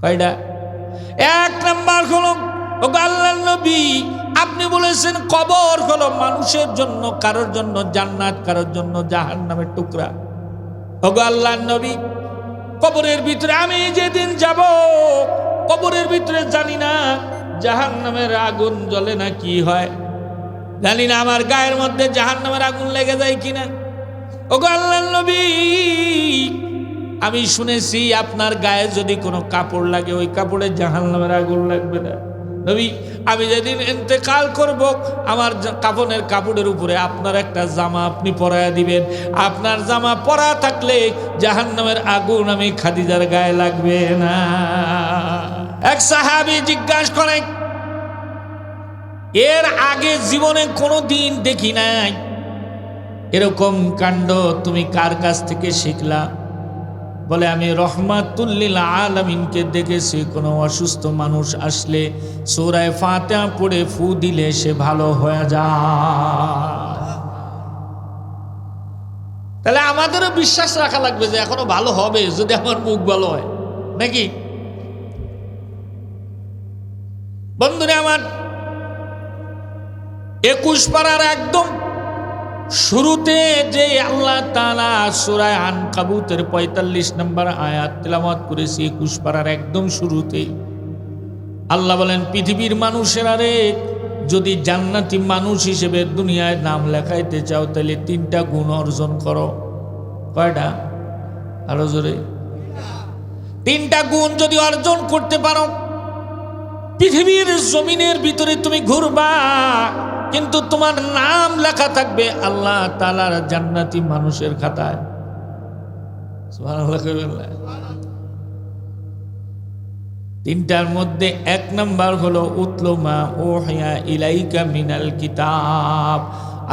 কয়টা? এক নাম্বার হলো, ওগো আল্লাহর নবী আপনি বলেছেন কবর হলো মানুষের জন্য, কারোর জন্য জান্নাত, কারোর জন্য জাহান্নামের টুকরা। ওগো আল্লাহর নবী কবরের ভিতরে আমি যেদিন যাব, কবরের ভিতরে জানি না জাহান্নামের আগুন জ্বলে না কি হয়, জানি না আমার গায়ের মধ্যে জাহান্নামের আগুন লেগে যায় কিনা। ওগো আল্লাহর নবী আমি শুনেছি আপনার গায়ে যদি কোনো কাপড় লাগে ওই কাপড়ে জাহান্নামের আগুন লাগবে না। নবী আমি যেদিন ইন্তেকাল করব আমার কাফনের কাপড়ের উপরে আপনার একটা জামা আপনি পরায়া দিবেন, আপনার জামা পরা থাকলে জাহান্নামের আগুন আমি খাদিজার গায়ে লাগবে না। এক সাহাবী জিজ্ঞাসা করেন, এর আগে জীবনে কোনো দিন দেখি নাই, এরকম কাণ্ড তুমি কার কাছ থেকে শিখলা? বলে আমি রহমাতুল লিল আলামিনকে দেখেছি, কোনো অসুস্থ মানুষ আসলে সূরা ফাতিহা পড়ে ফু দিলে সে ভালো হয়ে যায়। তাহলে আমাদেরও বিশ্বাস রাখা লাগবে যে এখনো ভালো হবে যদি আমার মুখ ভালো হয়, নাকি? বন্ধুরা আমার, 21 পারার একদম শুরুতে যে আল্লাহ তাআলা সূরা আনকাবুতের 45 নম্বর আয়াত তেলাওয়াত করেছি, 21 পারার একদম শুরুতে আল্লাহ বলেন, পৃথিবীর মানুষেরা রে, যদি জান্নাতি মানুষ হিসেবে দুনিয়ায় নাম লেখাইতে চাও তাহলে 3টা গুণ অর্জন করো। কয়টা? আরো জোরে। 3টা গুণ যদি অর্জন করতে পারো, পৃথিবীর জমিনের ভিতরে তুমি ঘুরবা কিন্তু তোমার নাম লেখা থাকবে আল্লাহ তাআলার জান্নাতি মানুষের খাতায়। সুবহানাল্লাহ। 3টার মধ্যে 1 নাম্বার হলো উতলু মা উহিয়া ইলাইকা মিনাল কিতাব।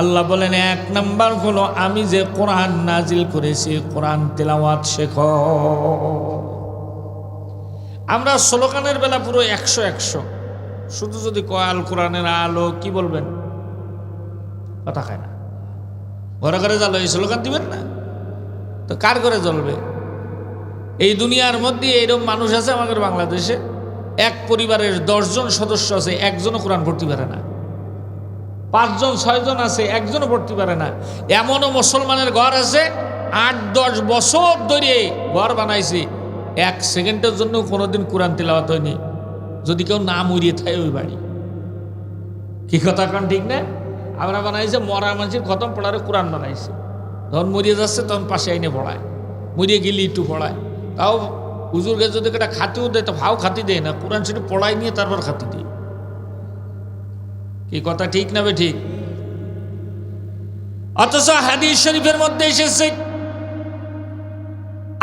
আল্লাহ বলেন 1 নাম্বার হলো আমি যে কোরআন নাজিল করেছি কোরআন তেলাওয়াত শেখো। আমরা স্লোগানের বেলা পুরো 100 শুধু যদি কয় আল কোরআনের আলো, কি বলবেন? কথা খায় না। ঘরে ঘরে জ্বালো, এই স্লোগান দিবেন না তো কার ঘরে জ্বলবে? এই দুনিয়ার মধ্যে এরকম মানুষ আছে আমাদের বাংলাদেশে, এক পরিবারের 10 জন সদস্য আছে, একজনও কোরআন পড়তে পারে না। 5 জন 6 জন আছে, একজনও পড়তে পারে না। এমনও মুসলমানের ঘর আছে 8-10 বছর ধরে ঘর বানাইছে, 1 সেকেন্ডের জন্য কোনোদিন কোরআন তেলাওয়াত হয়নি, যদি কেউ না মরিয়ে থাকে ওই বাড়ি। কি কথা কান ঠিক না? আমরা বানাইছে মরা মানুষের খতম পড়ারে কোরআন বানাইছে, যখন মরিয়ে যাচ্ছে তখন পাশে আইনে পড়ায়, মরিয়ে গেলে একটু পড়ায়। তাও হুজুরকে যদি একটা খাতিও দেয় তো ভাও খাতি দেয় না, কোরআন সেটা পড়াই নিয়ে তারপর খাতি দেয়। কি কথা ঠিক না বে ঠিক? অথচ হাদিস শরীফের মধ্যে এসেছে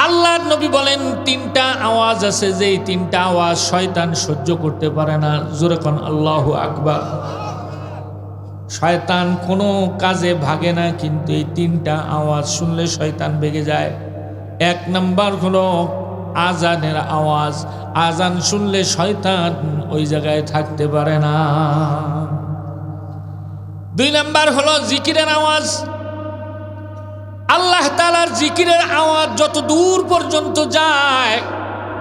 আল্লাহর নবী বলেন 3টা আওয়াজ আছে, যে 3টা আওয়াজ শয়তান সহ্য করতে পারে না। জোরে কোন আল্লাহু আকবার। শয়তান কোনো কাজে ভাগে না, কিন্তু এই 3টা আওয়াজ শুনলে শয়তান ভেগে যায়। 1 নাম্বার হলো আজানের আওয়াজ, আজান শুনলে শয়তান ওই জায়গায় থাকতে পারে না। 2 নাম্বার হলো জিকিরের আওয়াজ। আল্লাহ তাআলার জিকিরের আওয়াজ যত দূর পর্যন্ত যায়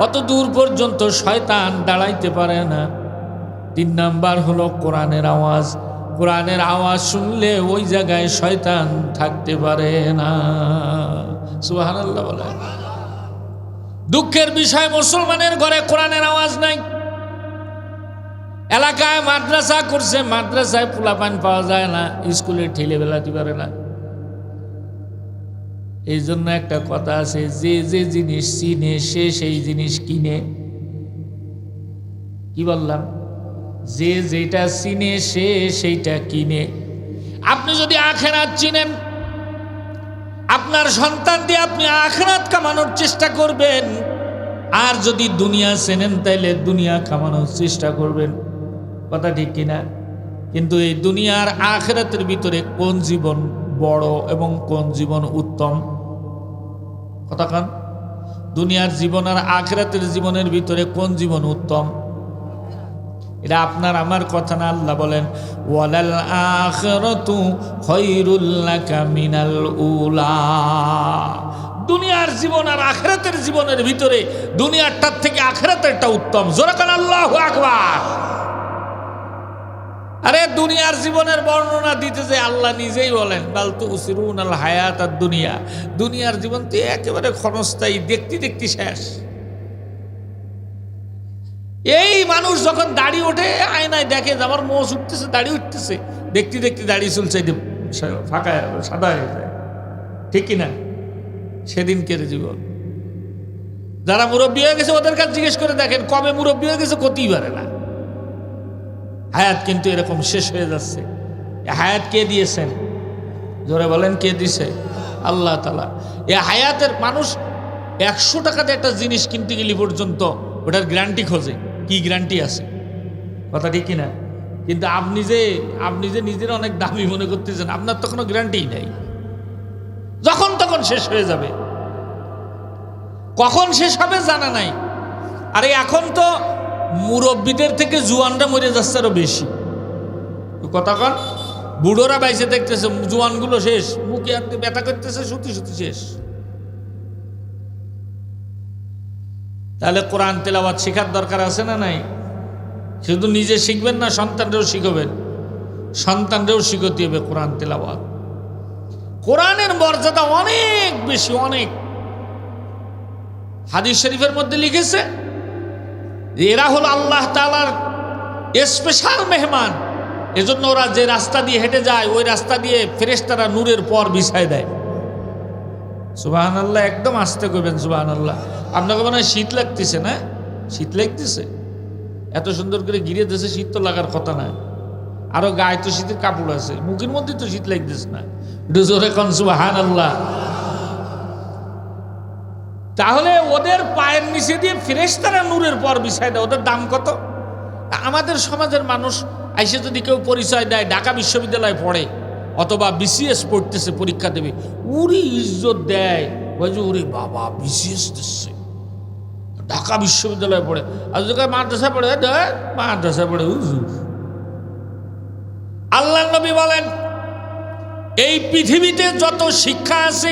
অত দূর পর্যন্ত শয়তান দাঁড়াইতে পারে না। 3 নাম্বার হলো কোরআনের আওয়াজ, কোরআনের আওয়াজ শুনলে ওই জায়গায় শয়তান থাকতে পারে না। সুবহানাল্লাহ বলে। দুঃখের বিষয় মুসলমানের ঘরে কোরআনের আওয়াজ নাই। এলাকায় মাদ্রাসা করছে, মাদ্রাসায় পোলাপান পাওয়া যায় না, স্কুলে ঠেলে বেলাতে পারে না। এই জন্য একটা কথা আছে, যে যে জিনিস চিনে সে সেই জিনিস কিনে। কি বললাম? যে যেটা চিনে সে সেইটা কিনে। আপনি যদি আখিরাত চিনেন, আপনার সন্তান দিয়ে আপনি আখিরাত কামানোর চেষ্টা করবেন, আর যদি দুনিয়া চেনেন তাইলে দুনিয়া কামানোর চেষ্টা করবেন। কথা ঠিক কিনা? কিন্তু এই দুনিয়ার আখিরাতের ভিতরে কোন জীবন বড় এবং কোন জীবন উত্তম? কথা কান। দুনিয়ার জীবন আর আখিরাতের জীবনের ভিতরে কোন জীবন উত্তম? এটা আপনার আমার কথা না। আল্লাহ বলেন ওয়ালাল আখিরাতু খায়রুল লাকা মিনাল উলা। দুনিয়ার জীবন আর আখিরাতের জীবনের ভিতরে দুনিয়ারটার থেকে আখিরাতেরটা উত্তম। জোরে কান আল্লাহু আকবার। আরে দুনিয়ার জীবনের বর্ণনা দিতে যে আল্লাহ নিজেই বলেন বাল তুসিরুনাল হায়াতাদ দুনিয়া, দুনিয়ার জীবন তো একেবারে ক্ষণস্থায়ী, দেখতে দেখতে শেষ। এই মানুষ যখন দাড়ি ওঠে আয়নায় দেখে যে আমার মোষ উঠতেছে, দাড়ি উঠতেছে, দেখতে দেখতে দাড়ি চুলছে ফাঁকা সাদা হয়ে যায়, ঠিক কিনা? সেদিনকের জীবন। যারা মুরব্বী হয়ে গেছে ওদের কাছে জিজ্ঞেস করে দেখেন কবে মুরব্বী হয়ে গেছে, করতেই পারে না। হায়াত কিন্তু এরকম শেষ হয়ে যাচ্ছে। হায়াত কে দিয়েছেন? জোরে বলেন কে দিছে? আল্লাহ তাআলা। এ হায়াতের মানুষ 100 টাকাতে একটা জিনিস কিনতে গেলে পর্যন্ত ওটার গ্যারান্টি খোঁজে, কি গ্যারান্টি আছে, কথা ঠিক কিনা? কিন্তু আপনি যে নিজের অনেক দামি মনে করতেছেন, আপনার তো কোনো গ্যারান্টিই নাই, যখন তখন শেষ হয়ে যাবে। কখন শেষ হবে জানা নাই। আরে এখন তো মুরব্বীদের থেকে জুয়ানরা মরে যাচ্ছে আরো বেশি, কথা কন। বুড়োরা বাইসে দেখতেছে, জুয়ানগুলো শেষ, মুখে হাতে ব্যথা করতেছে, সত্যি সত্যি শেষ। তাহলে কোরআন তেলাওয়াত শেখার দরকার আছে না নাই? শুধু নিজে শিখবেন না, সন্তানরাও শিখবেন, সন্তানরাও শিখতে হবে কোরআন তেলাওয়াত। কোরআনের মর্যাদা অনেক বেশি, অনেক। হাদিস শরীফের মধ্যে লিখেছে এরা হলো আল্লাহ তাআলার স্পেশাল মেহমান। এজন্য ওরা যে রাস্তা দিয়ে হেঁটে যায় ওই রাস্তা দিয়ে ফেরেশতারা নূরের পর বিছায় দেয়। সুবহানাল্লাহ, একদম আস্তে করবেন সুবহানাল্লাহ। আপনাকে মনে হয় শীত লাগতেছে না? শীত লাগতেছে? এত সুন্দর করে ঘিরে দিয়েছে, শীত তো লাগার কথা না। আরো গায়ে তো শীতের কাপড় আছে, মুখের মধ্যে তো শীত লাগতেছে না। একটু জোরে কোন সুবহানাল্লাহ। তাহলে ওদের পায়ের নিচে দিয়ে ফেরেশতারা নূরের পর বিছায় দেয়, ওদের দাম কত? আমাদের সমাজের মানুষ আইসে যদি কেউ পরিচয় দেয় ঢাকা বিশ্ববিদ্যালয়ে পড়ে অথবা বিসিএস পড়তেছে, পরীক্ষা দেবে, উরি ইজ্জত দেয়, বলছে ওরে বাবা বিসিএস দিচ্ছে, ঢাকা বিশ্ববিদ্যালয়ে পড়ে। আর যদি মাদ্রাসা পড়ে, মাদ্রাসা পড়ে হুজুর। আল্লাহ নবী বলেন এই পৃথিবীতে যত শিক্ষা আছে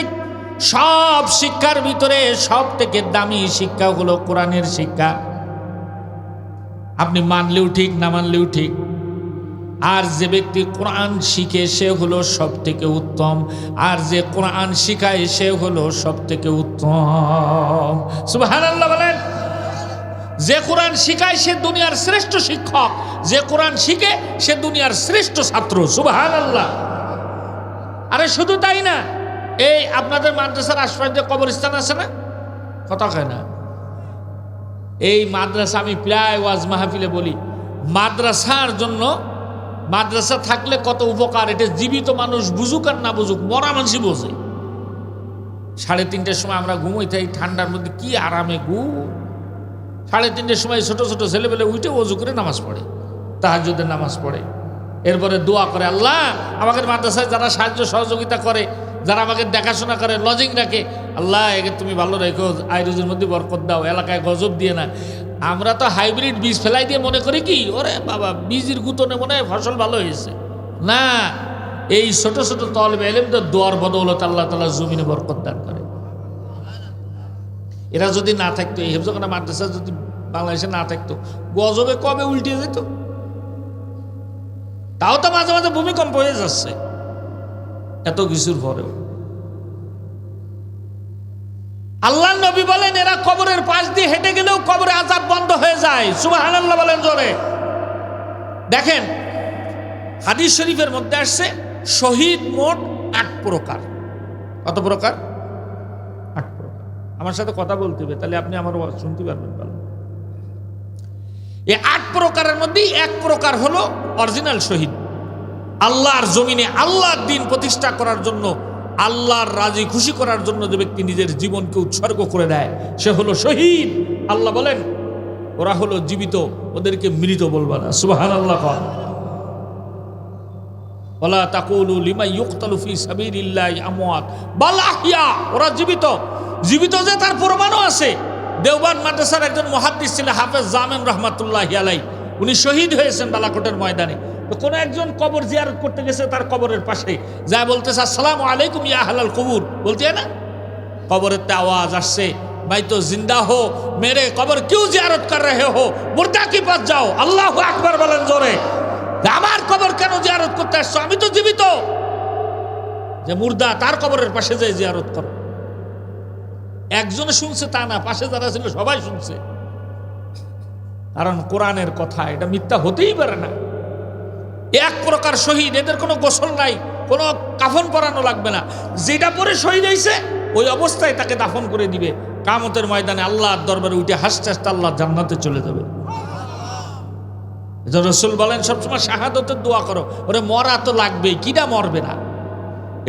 সব শিক্ষার ভিতরে সব থেকে দামি শিক্ষা হলো কোরআনের শিক্ষা। আপনি মানলেও ঠিক, না মানলেও ঠিক। আর যে ব্যক্তি কোরআন শিখে সে হলো সব থেকে উত্তম, আর যে কোরআন শিখায় সে হলো সব থেকে উত্তম। সুবহানাল্লাহ বলেন। যে কোরআন শিখায় সে দুনিয়ার শ্রেষ্ঠ শিক্ষক, যে কোরআন শিখে সে দুনিয়ার শ্রেষ্ঠ ছাত্র। সুবহানাল্লাহ। আরে শুধু তাই না, এই আপনাদের মাদ্রাসার আশপাশে কবরস্থান আছে না? কথা কয় না। এই মাদ্রাসা আমি প্রায় ওয়াজ মাহফিলে বলি, মাদ্রাসার জন্য, মাদ্রাসা থাকলে কত উপকার। এটা জীবিত মানুষ বুঝুক আর না বুঝুক, মরা মানুষই বোঝে। 3:30টার সময় আমরা ঘুমোই থাকি, ঠান্ডার মধ্যে কি আরামে ঘুম। 3:30টার সময় ছোট ছোট ছেলেপেলে উঠে ওযু করে নামাজ পড়ে, তাহাজ্জুদের নামাজ পড়ে, এরপরে দোয়া করে আল্লাহ আমাদের মাদ্রাসায় যারা সাহায্য সহযোগিতা করে, যারা আমাকে দেখাশোনা করে, লজিং রাখে, আল্লাহ একে তুমি ভালো রেখো, আইরুজের মধ্যে বরকত দাও, এলাকায় গজব দিয়ে না। আমরা তো হাইব্রিড বীজ ফেলাই দিয়ে মনে করি কি ওরে বাবা বীজের গুতনে মনে হয় ফসল ভালো হয়েছে। না, এই ছোট ছোট তলবে ইলমদের দোয়ার বদৌলতে আল্লাহ তাআলা জমিনে বরকত দান করে। এরা যদি না থাকতো, এই হেফজখানা মাদ্রাসা যদি বাংলাদেশে না থাকতো, গজবে কবে উল্টে যেত। তাও তো মাঝে মাঝে ভূমিকম্প হয়ে যাচ্ছে, এত কিছুর পরেও। আল্লাহ নবী বলেন এরা কবরের পাশ দিয়ে হেঁটে গেলেও কবরে আযাব বন্ধ হয়ে যায়। সুবহানাল্লাহ বলেন জোরে। দেখেন হাদিস শরীফের মধ্যে আসছে শহীদ মোট 8 প্রকার। কত প্রকার? 8 প্রকার। আমার সাথে কথা বলতে হবে, তাহলে আপনি আমার শুনতে পারবেন ভালো। এই 8 প্রকারের মধ্যে 1 প্রকার হলো অরিজিনাল শহীদ। আল্লাহর জমিনে আল্লাহর দ্বীন প্রতিষ্ঠা করার জন্য, আল্লাহর রাজি খুশি করার জন্য যে ব্যক্তি নিজের জীবনকে উৎসর্গ করে দেয় সে হলো শহীদ। আল্লাহ বলেন ওরা হলো জীবিত, ওদেরকে মৃত বলবা না। সুবহানাল্লাহ। ওয়ালা তাকুলু লিমা ইউকতালু ফি সাবিলিল্লাহি আমওয়াত বাল আহইয়া, ওরা জীবিত। জীবিত যে তার প্রমাণও আছে। দেওবান মাদ্রাসার একজন মুহাদ্দিস ছিলেন হাফেজ জামিন রাহমাতুল্লাহি আলাইহি, উনি শহীদ হয়েছেন বালাকোটের ময়দানে। তো কোন একজন কবর জিয়ারত করতে গেছে, তার কবরের পাশে যা বলতেছে আসসালামু আলাইকুম ইয়া আহলাল কুবুর, বলতে না? কবরের তে আওয়াজ আসছে, ভাই তো জিন্দা হো, মেরে কবর কিউ জিয়ারত কর রহে হো, মুর্দা কি পাস যাও। আল্লাহু আকবার বলেন জোরে। আমার কবর কেন জিয়ারত করতে আসছো? আমি তো জীবিত। যে মুর্দা তার কবরের পাশে যায় জিয়ারত করো। একজনে শুনছে তা না, পাশে যারা ছিল সবাই শুনছে। কারণ কোরআনের কথা, এটা মিথ্যা হতেই পারে না। এক প্রকার শহীদ, এদের কোনো গোসল নাই, কোনো কাফন পরানো লাগবে না। যেটা পরে শহীদ হয়েছে ওই অবস্থায় তাকে দাফন করে দিবে। কিয়ামতের ময়দানে আল্লাহর দরবারে উঠে হাসতে হাসতে আল্লাহ জান্নাতে চলে যাবে। রাসূল বলেন সবসময় শাহাদতের দোয়া করো। ওরে মরা তো লাগবেই, কিনা মরবে না?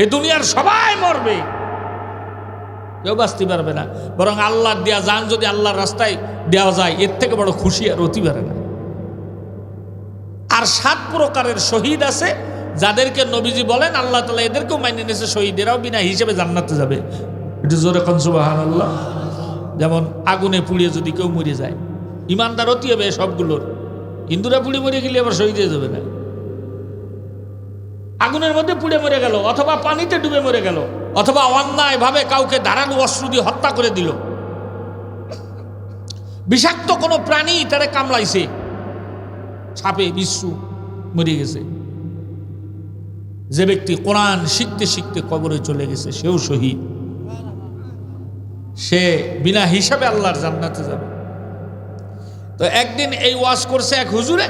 এ দুনিয়ার সবাই মরবে, কেউ বাঁচতে পারবে না। বরং আল্লাহর দেয়া জান যদি আল্লাহর রাস্তায় দেওয়া যায়, এর থেকে বড় খুশি আর হতে পারে না। আর 7 প্রকারের শহীদ আছে যাদেরকে নবীজি বলেন আল্লাহ তাআলা এদেরকেও মাইনে নিয়েছে, শহীদেরাও বিনা হিসেবে জান্নাতে যাবে। একটু জোরে কোন সুবহানাল্লাহ। যেমন আগুনে পুড়িয়ে যদি কেউ মরে যায়, ইমানদার হতে হবে সবগুলোর। হিন্দুরা পুড়ে মরে গেলে আবার শহীদ হয়ে যাবে না। আগুনের মধ্যে পুড়ে মরে গেল, অথবা পানিতে ডুবে মরে গেল, অথবা অন্যায় ভাবে কাউকে ধারালো অস্ত্র দিয়ে হত্যা করে দিল, বিষাক্ত কোনো প্রাণী তারে কামড়াইছে, সাপে বিচ্ছু, মরে গেছে। যে ব্যক্তি কোরআন শিখতে শিখতে কবরে চলে গেছে সেও শহীদ, সে বিনা হিসাবে আল্লাহর জান্নাতে যাবে। তো একদিন এই ওয়াজ করছে এক হুজুরে।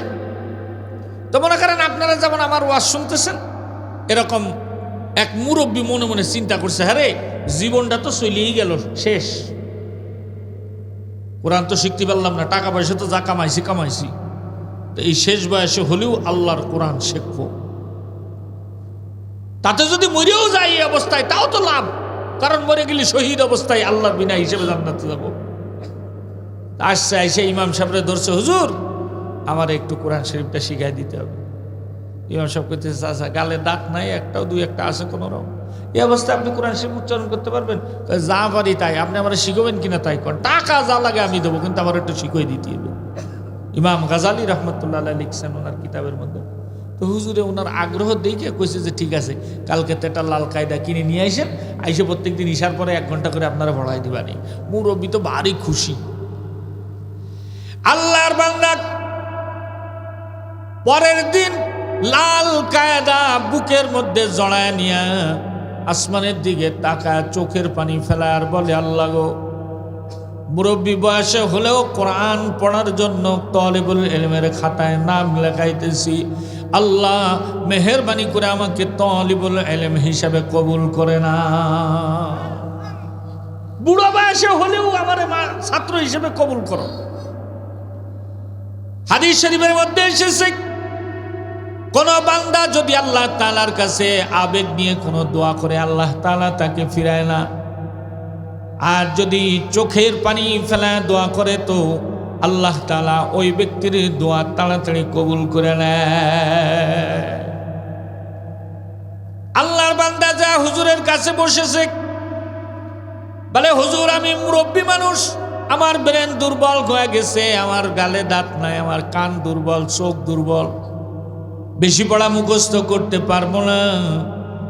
তো মনে করেন আপনারা যেমন আমার ওয়াজ শুনতেছেন, এরকম এক মুরব্বী মনে মনে চিন্তা করছে, হ্যাঁ রে, জীবনটা তো চলেই গেল, শেষ, কোরআন তো শিখতে পারলাম না, টাকা পয়সা তো যা কামাইছি কামাইছি, তো এই শেষ বয়সে হলেও আল্লাহর কোরআন শিখবো। তাতে যদি মরেও যায় এই অবস্থায় তাও তো লাভ, কারণ মরে গেলে শহীদ অবস্থায় আল্লাহর বিনা হিসেবে জান্নাতে যাব। আসছে আইসে ইমাম সাহেবরে ধরছে, হুজুর আমার একটু কোরআন শরীফটা শিখাই দিতে হবে। ইমাম সাহেব করতেছে, আচ্ছা গালে দাঁত নাই, একটাও দুই একটা আছে কোনো রকম, এই অবস্থায় আপনি কোরআন শরীফ উচ্চারণ করতে পারবেন? যা পারি তাই, আপনি আমার শিখাবেন কিনা তাই করেন, টাকা যা লাগে আমি দেবো, কিন্তু আমার একটু শিখিয়ে দিতে হবে। ইমাম গাজালি রহমতুল্লাহ আলাইহি লিখছেন ওনার কিতাবের মধ্যে। তো হুজুরে ওনার আগ্রহ দেখে কইছে যে ঠিক আছে, কালকে তো একটা লাল কায়দা কিনে নিয়ে আইসেন, আইসে প্রত্যেকদিন ইশার পরে 1 ঘন্টা করে আপনারা পড়াই দিবানি। মুরব্বী তো ভারী খুশি। আল্লাহর বান্দা পরের দিন লাল কায়দা বুকের মধ্যে জড়ায় নিয়া আসমানের দিকে তাকায়, চোখের পানি ফেলায় আর বলে, আল্লাহ গো, মুরব্বী বয়সে হলেও কোরআন পড়ার জন্য তালিবুল ইলমের খাতায় নাম লেখাইতেছি, আল্লাহ মেহেরবানি করে আমাকে তালিবুল ইলম হিসাবে কবুল করে না। বুড়ো বয়সে হলেও আমার ছাত্র হিসেবে কবুল করো। হাদিস শরীফের মধ্যে এসেছে, কোন বান্দা যদি আল্লাহ তাআলার কাছে আবেগ নিয়ে কোনো দোয়া করে, আল্লাহ তাআলা তাকে ফিরায় না। আর যদি চোখের পানি ফেলায় দোয়া করে, তো আল্লাহ তাআলা ওই ব্যক্তির দোয়া তাড়াতাড়ি কবুল করে নেয়। আল্লাহর বান্দা যা হুজুরের কাছে বসেছে, বলে, হুজুর আমি মুরব্বী মানুষ, আমার ব্রেন দুর্বল হয়ে গেছে, আমার গালে দাঁত নাই, আমার কান দুর্বল, চোখ দুর্বল, বেশি পড়া মুখস্থ করতে পারবো না,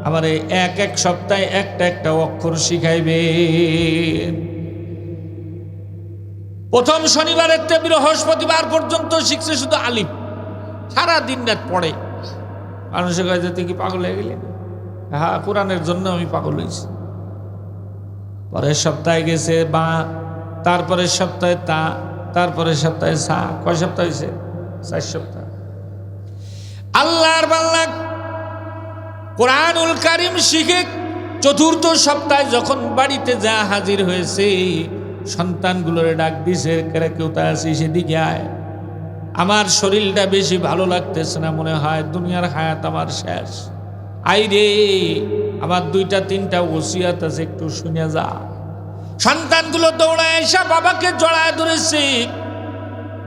আমার এক সপ্তাহে একটা অক্ষর শিখাইবে। প্রথম শনিবারের থেকে বৃহস্পতিবার পর্যন্ত শিখছে শুধু আলিফ, সারা দিন রাত পড়ে। মানুষের কাছে তুই কি পাগল হয়ে গেলি? হ্যাঁ, কোরআনের জন্য আমি পাগল হয়েছি। পরের সপ্তাহে গেছে বা, তারপরের সপ্তাহে তা, তারপরের সপ্তাহে সা। কয় সপ্তাহ হয়েছে? 4 সপ্তাহ। আল্লাহর বান্দা কোরআনুল কারীম শিখে 4র্থ সপ্তাহে যখন বাড়িতে যা হাজির হয়েছে, সন্তানগুলোরে ডাক দিছে, কেউ তা আছে সেদিকে আয়, আমার শরীরটা বেশি ভালো লাগতেছে না, মনে হয় দুনিয়ার হায়াত আমার শেষ, আই রে আমার 2টা-3টা ওসিয়াত আছে, একটু শুনে যা। সন্তানগুলো দৌড়ায় এসে বাবাকে জড়ায় ধরেছে,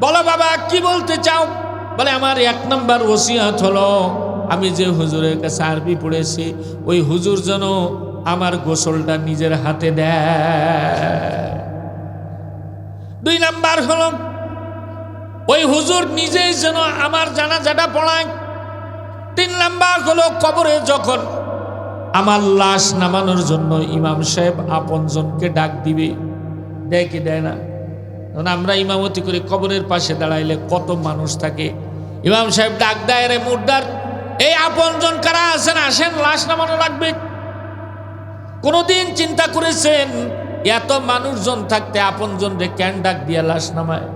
বলো বাবা কি বলতে চাও? বলে, আমার 1 নম্বর ওসিয়াত হলো, আমি যে হুজুরের কাছে আরবি পড়েছি, ওই হুজুর যেন আমার গোসলটা নিজের হাতে দেয়। 2 নম্বর হলো, ওই হুজুর নিজেই যেন আমার জানাজাটা পড়ায়। 3 নম্বর হলো, কবরে যখন আমার লাশ নামানোর জন্য ইমাম সাহেব আপনজনকে ডাক দিবে, দেয় কি দেয় না? কারণ আমরা ইমামতি করি, কবরের পাশে দাঁড়াইলে কত মানুষ থাকে, ইমাম সাহেব ডাক দেয়, রে মুর্দার এই আপনজন কারা আছেন, আসেন লাশ নামানো লাগবে। কোনদিন চিন্তা করেছেন এত মানুষজন থাকতে আপনজন রে কেন ডাক দিয়া লাশ নামায়?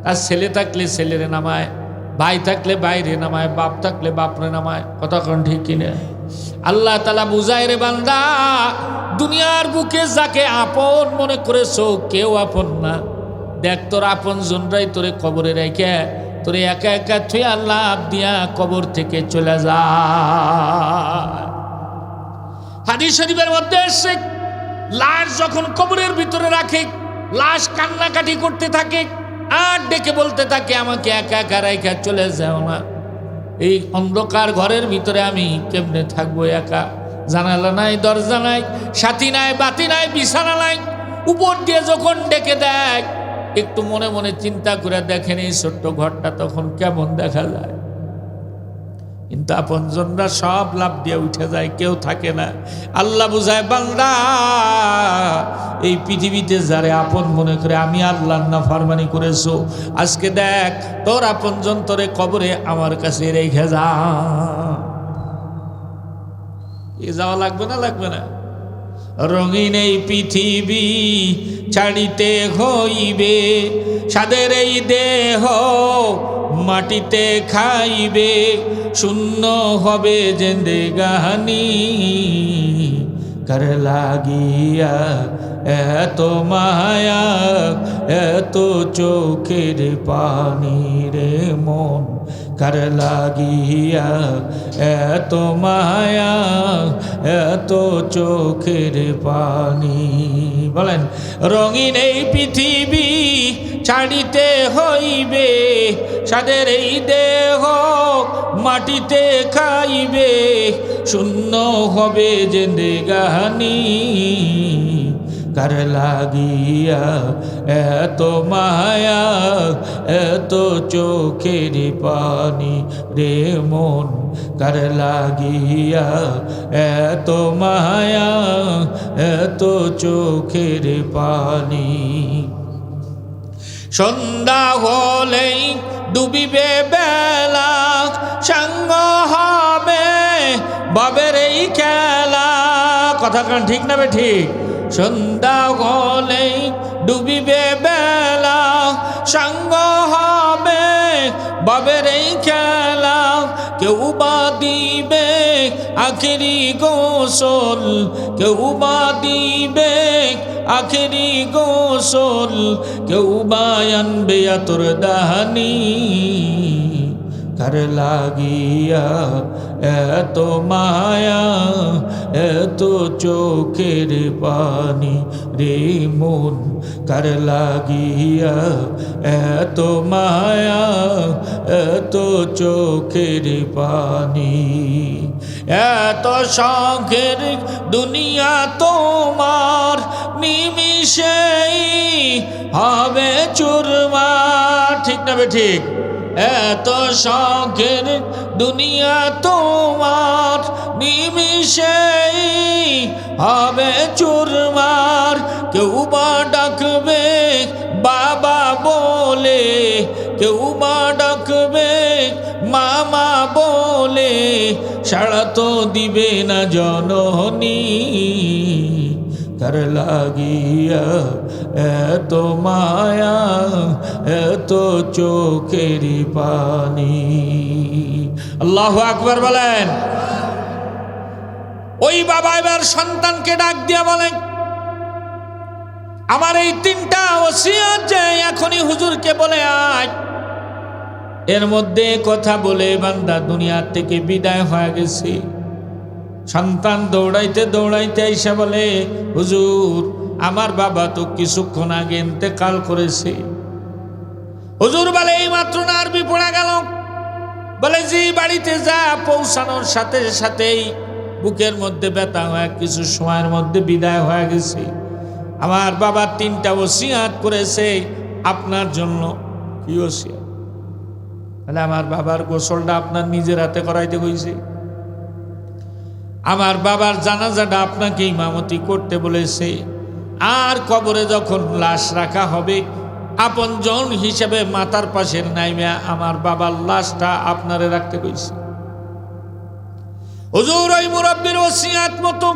আর ছেলে থাকলে ছেলেরে নামায়, ভাই থাকলে বাইরে নামায়, বাপ থাকলে বাপরে নামায়। কথা কোন ঠিক কিনা? আল্লাহ তাআলা বুঝায়, রে বান্দা দুনিয়ার বুকে যাকে আপন মনে করেছো কেউ আপন না। দেখ তোর আপন জনরাই তোরে কবরে রেখে তোরে একা একা থুই আল্লাহ দিয়া কবর থেকে চলে যায়। হাদিস শরীফের মধ্যে এসেছে, লাশ যখন কবরের ভিতরে রাখে লাশ কান্নাকাটি করতে থাকে আর ডেকে বলতে থাকে, আমাকে একা একা রেখে চলে যাও না, এই অন্ধকার ঘরের ভিতরে আমি কেমনে থাকবো একা, জানালা নাই, দরজা নাই, সাথী নাই, বাতি নাই, বিছানা নাই। উপর দিয়ে যখন ডেকে দেয় একটু মনে মনে চিন্তা করে দেখেন এই ছোট্ট ঘরটা তখন কেমন দেখা যায়। কিন্তু আপনজনরা সব লাভ দিয়ে উঠে যায়, কেউ থাকে না। আল্লাহ বুঝায়, বান্দা এই পৃথিবীতে যারে আপন মনে করে আমি আল্লাহর নাফরমানি করেছো, আজকে দেখ তোর আপনজন তোরে কবরে আমার কাছে রেখে যা। এ যাওয়া লাগবে না? লাগবে না? রঙিন এই পৃথিবী ছাড়িতে হইবে, সাদের এই দেহ মাটিতে খাইবে, শূন্য হবে জিন্দেগানি, কার লাগিয়া এত মায়া এত চোখের পানি রে মন, কার লাগিয়া এত মায়া এত চোখের পানি। বলেন, রঙিন এই পৃথিবী ছাড়িতে হইবে, সাদের এই দেহ মাটিতে খাইবে, শূন্য হবে জিন্দেগানি, কার লাগিয়া এত মায়া এত চোখের পানি রে মন, কার লাগিয়া এত মায়া এত চোখের পানি। সন্ধ্যা হলেই ডুবিবে বেলা, সঙ্গ হবে বাবের এই খেলা। কথা কান ঠিক না বে ঠিক? সন্ধ্যা হলেই ডুবিবে বেলা, সঙ্গ হবে বাবের এই খেলা, কেউ বা দিবে আখেরি গোসল, কেউ বা দিবে আখেরি গোসল, কেউ বা আনবে আতর দাহানি, কার লাগিয়া এত মায়া এত চোখের পানি রে মন, কার লাগিয়া এত মায়া এত চোখের পানি। এত শখের দুনিয়া তোমার নিমিষেই হবে চুরমার। ঠিক না বে ঠিক? এত শখের দুনিয়া তোমার নিমিষেই হবে চুরমার, কেউ বা ডাকবে বাবা বলে, কেউ বা ডাকবে মামা বলে, সাড়া তো দিবে না জননী, কার লাগিয়া এত মায়া এত চোখের পানি। আল্লাহু আকবার বলেন। ওই বাবা এবার সন্তানকে ডাক দিয়া বলেন, আমার এই তিনটা ওসিয়ত যে এখনই হুজুরকে বলে আয়। এর মধ্যে কথা বলে বান্দা দুনিয়া থেকে বিদায় হয়ে গেছে। সন্তান দৌড়াইতে দৌড়াইতে এসে বলে, হুজুর আমার বাবা তো কিছুক্ষণ আগে ইন্তেকাল করেছে। হুজুর বলে, এই মাত্র না আরবি পড়া গেল। বলে, জি বাড়িতে যা পৌঁছানোর সাথে সাথেই বুকের মধ্যে ব্যথা হয়ে কিছু সময়ের মধ্যে বিদায় হয়ে গেছে। আমার বাবা তিনটা ওসিয়াত করেছে আপনার জন্য। কি ওসিয়াত? বলে, আমার বাবার গোসলটা আপনার নিজের হাতে করাইতে কইছে। আমার বাবার জানাজাটা আপনাকে ইমামতি করতে বলেছে, আর কবরে যখন লাশ রাখা হবে আপনজন হিসেবে মাথার পাশের নাইমা আমার বাবার লাশটা আপনারে রাখতে কইছে। হুজুর ওই মুরব্বির ওসিয়াত মতো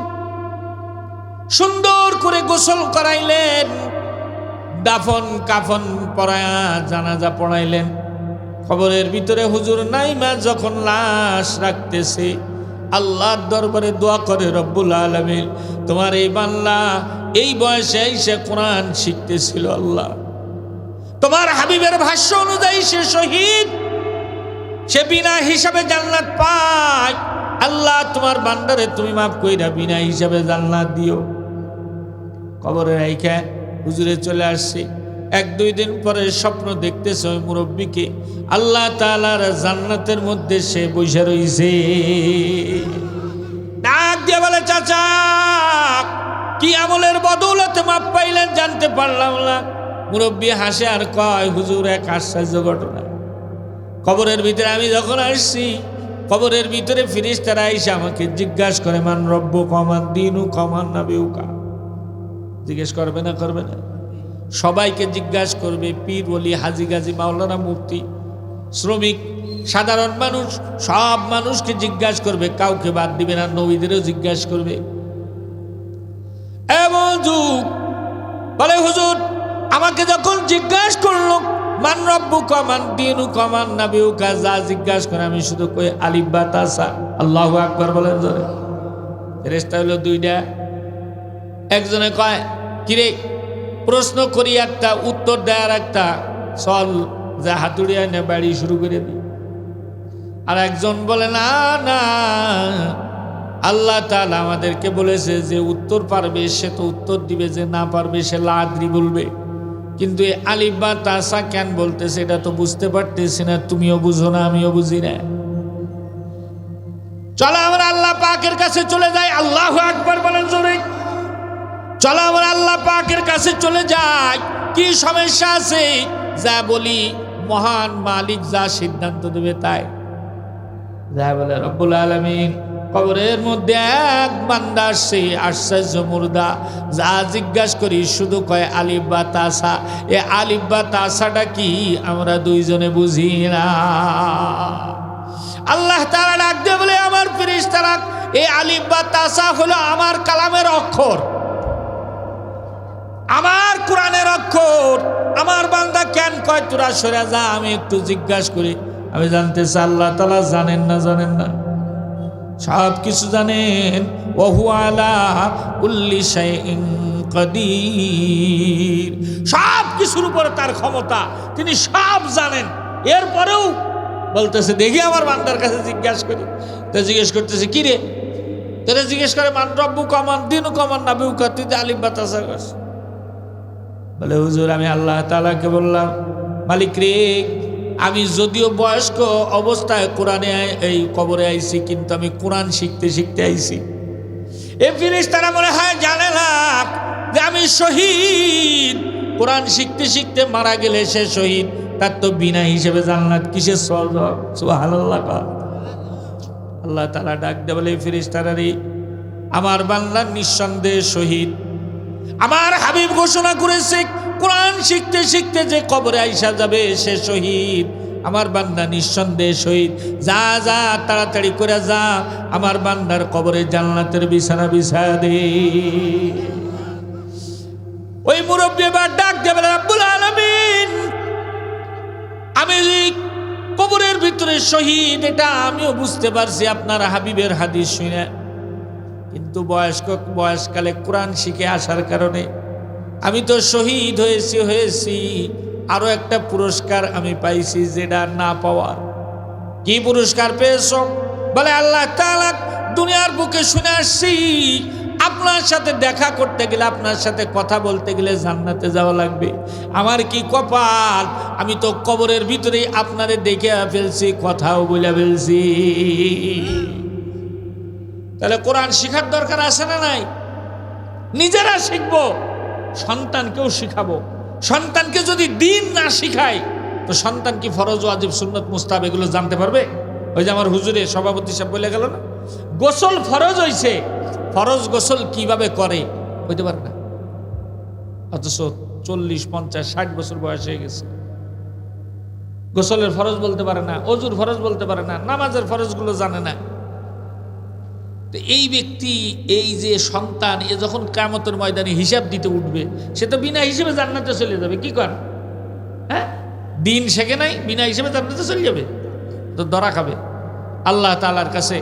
সুন্দর করে গোসল করাইলেন, দাফন কাফন পরায়া জানাজা পড়াইলেন। কবরের ভিতরে হুজুর নাইমা যখন লাশ রাখতেছে আল্লাহর দরবারে দোয়া করে, রব্বুল আলামিন তোমার এই বান্দা এই বয়সে এসে কোরআন শিখতেছিল, আল্লাহ তোমার হাবিবের ভাষ্য অনুযায়ী সে শহীদ, সে বিনা হিসাবে জান্নাত পায়। আল্লাহ তোমার বান্দারে তুমি মাফ কইরা বিনা হিসাবে জান্নাত দিও। কবরে রাইখা হুজুরে চলে আসছে। 1-2 দিন পরে স্বপ্ন দেখতেছে ওই মুরব্বীকে আল্লাহ তাআলার জান্নাতের মধ্যে সে বসে রইছে। ডাক দিয়ে বলে, চাচা কি আমলের বদৌলতে মাপ পাইলেন জানতে পারলাম না। মুরব্বী হাসে আর কয়, হুজুর এক আশ্চর্য ঘটনা। কবরের ভিতরে আমি যখন আসছি, কবরের ভিতরে ফেরেশতারা এসে আমাকে জিজ্ঞাসা করে, মান রব্বুক মান দীনুক মান নাবিয়ুকা। জিজ্ঞেস করবে না? করবে না? সবাইকে জিজ্ঞাসা করবে, পীর ওলি হাজি গাজী মাওলানা মুফতি শ্রমিক সাধারণ মানুষ সব মানুষকে জিজ্ঞাসা করবে, কাউকে বাদ দিবে না, নবীদেরও জিজ্ঞাসা করবে। এমন যুগ বলে, হুজুর আমাকে যখন জিজ্ঞাসা করলো মান রব্বুকা মান দীনুকা মান নাবিয়ুকা, যা জিজ্ঞাসা করে আমি শুধু কই আলিফ বা তা সা। আল্লাহু আকবার বলেন জোরে। ফেরেশতা হলো 2টা। একজনে কয়, কিরে প্রশ্ন করি একটা, উত্তর দেয়ার একটা, চল যা হাতুড়ি এনে বাড়ি শুরু করে দিই। আর একজন বলে, না না, আল্লাহ তাআলা আমাদেরকে বলেছে যে উত্তর পারবে সে তো উত্তর দিবে, যে না পারবে সে লা আদরি বলবে। কিন্তু এই আলিফ বা তা সা কেন বলতেছে এটা তো বুঝতে পারতেছি না, তুমিও বুঝো না আমিও বুঝি না। চলো আমরা আল্লাহ পাকের কাছে চলে যাই। আল্লাহু আকবার বলেন জোরে। চলো আমরা আল্লাহ পাকের কাছে চলে যাই। কি সমস্যা আছে যা বলি, মহান মালিক যা সিদ্ধান্ত দেবে তাই। যা বলে রব্বুল আলামিন, কবরের মধ্যে এক বান্দা আসছে আশ্চর্য মুর্দা, যা জিজ্ঞাসা করি শুধু কয় আলিফ বা তাসা। এ আলিফ বা তাসাটা কি আমরা দুইজনে বুঝি না। আল্লাহ তাআলা ডাক দিয়ে বলে, আমার ফেরেশতারা এই আলিফ বা তাসা হলো আমার কালামের অক্ষর, আমার কোরআনের অক্ষর। আমার বান্দা কেন কয় তোরা সরে যা, আমি একটু জিজ্ঞাসা করি। আমি জানতে চাই আল্লাহ তাআলা জানেন না? জানেন না? সব কিছু জানেন। ওহু আলা কুল্লি শাইইন কাদির, সব কিছুর উপরে তার ক্ষমতা, তিনি সব জানেন। এরপরেও বলতেছে দেখি আমার বান্দার কাছে জিজ্ঞাসা করি। তো জিজ্ঞেস করতেছে, কি রে তোরা জিজ্ঞেস করে মান রব্বুকা মান দীনুকা মান নাবিয়ুকা, তুই যে আলিফ বা তাসা করছ। বলে, হুজুর আমি আল্লাহ তাআলাকে বললাম, মালিক রে আমি যদিও বয়স্ক অবস্থায় কোরআনে এই কবরে আইছি, কিন্তু আমি কোরআন শিখতে শিখতে আইছি। এ ফেরেশতারা মনে হয় জানে না যে আমি শহীদ। কোরআন শিখতে শিখতে মারা গেলে সে শহীদ, তার তো বিনা হিসেবে জান্নাত, কিসের সওয়াব। সুবহানাল্লাহ। আল্লাহ তাআলা ডাক দিয়ে বলে, ফেরেশতারা রে আমার বান্দা নিঃসন্দেহে শহীদ। আমার হাবিব ঘোষণা করেছে কোরআন শিখতে শিখতে যে কবরে আইসা যাবে সে শহীদ। আমার বান্দা নিঃসন্দেহে শহীদ। যা যা তাড়াতাড়ি করে যা, আমার বান্দার কবরে জান্নাতের বিছানা বিছায়া দে। ওই মুরব্বী এবার ডাক দেবে, রব্বুল আলামিন আমি কবরের ভিতরে শহীদ এটা আমিও বুঝতে পারছি আপনার হাবিবের হাদিস শুনে, কিন্তু বয়সকালে কোরআন শিখে আসার কারণে আমি তো শহীদ হয়েছি। আরো একটা পুরস্কার আমি পাইছি যেটা না পাওয়ার। কি পুরস্কার পেয়েছ? বলে, আল্লাহ তাআলা দুনিয়ার বুকে শুনে আসছি আপনার সাথে দেখা করতে গেলে, আপনার সাথে কথা বলতে গেলে জান্নাতে যাওয়া লাগবে। আমার কি কপাল, আমি তো কবরের ভিতরেই আপনারে দেখে ফেলছি, কথাও বলে ফেলছি। তাহলে কোরআন শিখার দরকার আছে না নাই? নিজেরা শিখবো, সন্তানকেও শিখাবো। সন্তানকে যদি দিন না শিখায় তো সন্তান কি ফরজ ওয়াজিব সুন্নত মুস্তাহাব এগুলো জানতে পারবে? ওই যে আমার হুজুরে সভাপতি সাহেব বলে গেল না, গোসল ফরজ হইছে, ফরজ গোসল কিভাবে করে হইতে পারে না, অথচ 40, 50, 60 বছর বয়স হয়ে গেছে, গোসলের ফরজ বলতে পারে না, অজুর ফরজ বলতে পারে না, নামাজের ফরজগুলো জানে না। তো এই ব্যক্তি, এই যে সন্তান, এ যখন কিয়ামতের ময়দানে হিসাব দিতে উঠবে, সে তো বিনা হিসেবে জান্নাতে চলে যাবে। কি কর, হ্যাঁ, দিন শেখে নাই, বিনা হিসেবে জান্নাতে চলে যাবে, তো ধরা খাবে। আল্লাহ তাআলার কাছে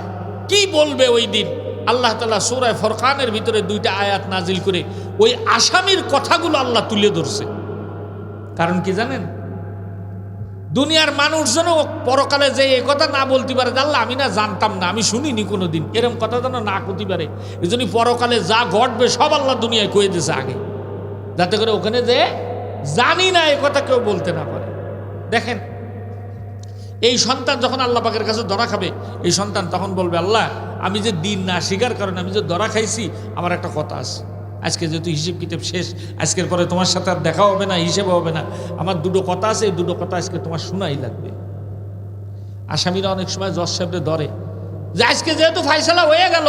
কি বলবে ওই দিন? আল্লাহ তাআলা সূরা ফুরকানের ভিতরে 2টা আয়াত নাজিল করে ওই আসামির কথাগুলো আল্লাহ তুলে ধরছে। কারণ কি জানেন, দুনিয়ার মানুষজন পরকালে যে এই কথা না বলতে পারে, আল্লাহ আমি না জানতাম না, আমি শুনিনি কোনোদিন, এরকম কথা যেন না করতে পারে। এই জন্য পরকালে যা ঘটবে সব আল্লাহ দুনিয়ায় কয়ে দিয়েছে আগে, যাতে করে ওখানে যে জানি না এ কথা কেউ বলতে না পারে। দেখেন, এই সন্তান যখন আল্লাহ পাকের কাছে ধরা খাবে, এই সন্তান তখন বলবে, আল্লাহ আমি যে দিন না শিকার কারণে আমি যে ধরা খাইছি, আমার একটা কথা আছে, আজকে যেহেতু হিসেব কিতাব শেষ, আজকের পরে তোমার সাথে আর দেখা হবে না, হিসেব হবে না, আমার 2টো কথা আছে, এই 2টো কথা আজকে তোমার শোনাই লাগবে। আসামিরা অনেক সময় জজ সাহেবরে ধরে যে আজকে যেহেতু ফাইসালা হয়ে গেল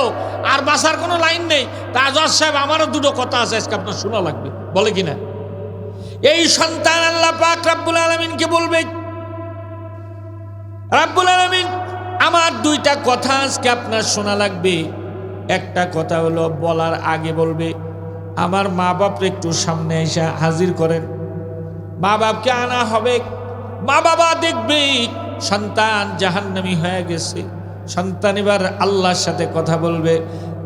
আর বাঁচার কোনো লাইন নেই, তা জজ সাহেব আমারও 2টো কথা আছে, আজকে আপনার শোনা লাগবে, বলে কিনা? এই সন্তান আল্লাহ পাক রব্বুল আলামিনকে বলবে, রব্বুল আলামিন আমার 2টা কথা আজকে আপনার শোনা লাগবে। একটা কথা হলো, বলার আগে বলবে, আমার মা বাপরে একটু সামনে এসে হাজির করেন। মা বাপকে আনা হবে, মা বাবা দেখবে সন্তান জাহান্নামী হয়ে গেছে। সন্তান এবার আল্লাহর সাথে কথা বলবে,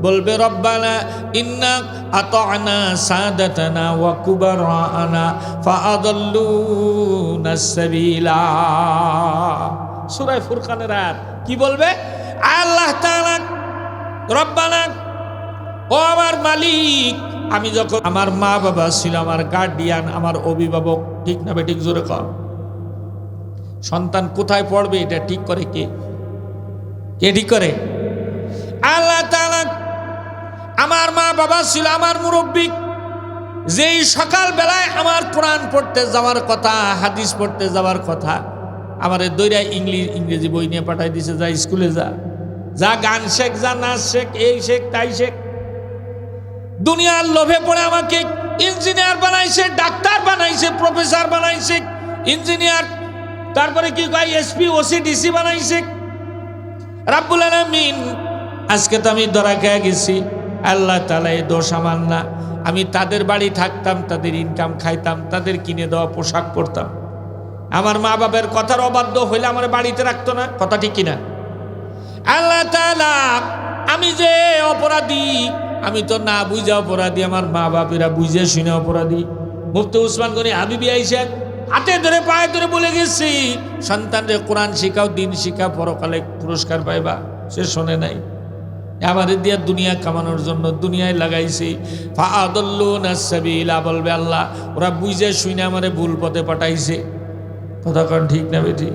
বলবে রব্বানা ইন্না আতা'না সাদাতানা ওয়া কুবারানা ফাআদাল্লুনা সাবিলা। সূরা ফুরকানের আয়াত কি বলবে? আল্লাহ তাআলা, রব্বানা, ও আমার মালিক, আমি যখন আমার মা বাবা ছিল, আমার গার্ডিয়ান, আমার অভিভাবক, ঠিক না বেঠিক জোরে কর। সন্তান কোথায় পড়বে এটা ঠিক করে কে? কে ঠিক করে? আল্লাহ তাআলা। আমার মা বাবা ছিল আমার মুরব্বি, যেই সকাল বেলায় আমার কোরআন পড়তে যাওয়ার কথা, হাদিস পড়তে যাওয়ার কথা, আমার দৈরা ইংরেজি বই নিয়ে পাঠাই দিছে, যা স্কুলে যা, যা গান শেখ, যা নাচ শেখ, এই শেখ তাই শেখ। দুনিয়ার লোভে পড়ে আমাকে ইঞ্জিনিয়ার বানাইছে, ডাক্তার বানাইছে, প্রফেসর বানাইছে, ইঞ্জিনিয়ার, তারপরে কি কয় এসপি, ওসি, ডিসি বানাইছে। রাব্বুল আলামিন, আজকে তো আমি ধরা খেয়ে গেছি। আল্লাহ তাআলা এই দোষ আমার না, আমি তাদের বাড়ি থাকতাম, তাদের ইনকাম খাইতাম, তাদের কিনে দেওয়া পোশাক পরতাম। আমার মা বাবার কথার অবাধ্য হইলে আমার বাড়িতে রাখতো না, কথা ঠিক কিনা? আল্লাহ তাআলা, আমি যে অপরাধী, আমি তো না বুঝে অপরাধী, আমার মা বাপেরা বুঝে শুনে অপরাধী। মুফতি উসমান গনি হাবিবি আইসা হাতে ধরে পায়ে ধরে বলে গেছি, সন্তানরে কোরআন শিখাও, দিন শিখাও, পরকালে পুরস্কার পাইবা। সে শোনে নাই, আমাদের দিয়ে দুনিয়া কামানোর জন্য দুনিয়ায় লাগাইছি। ফাআদাল্লুনা সাবিলা, বলবে আল্লাহ ওরা বুঝে শুনে আমারে ভুল পথে পাঠাইছে। কথা কন ঠিক না বেটি?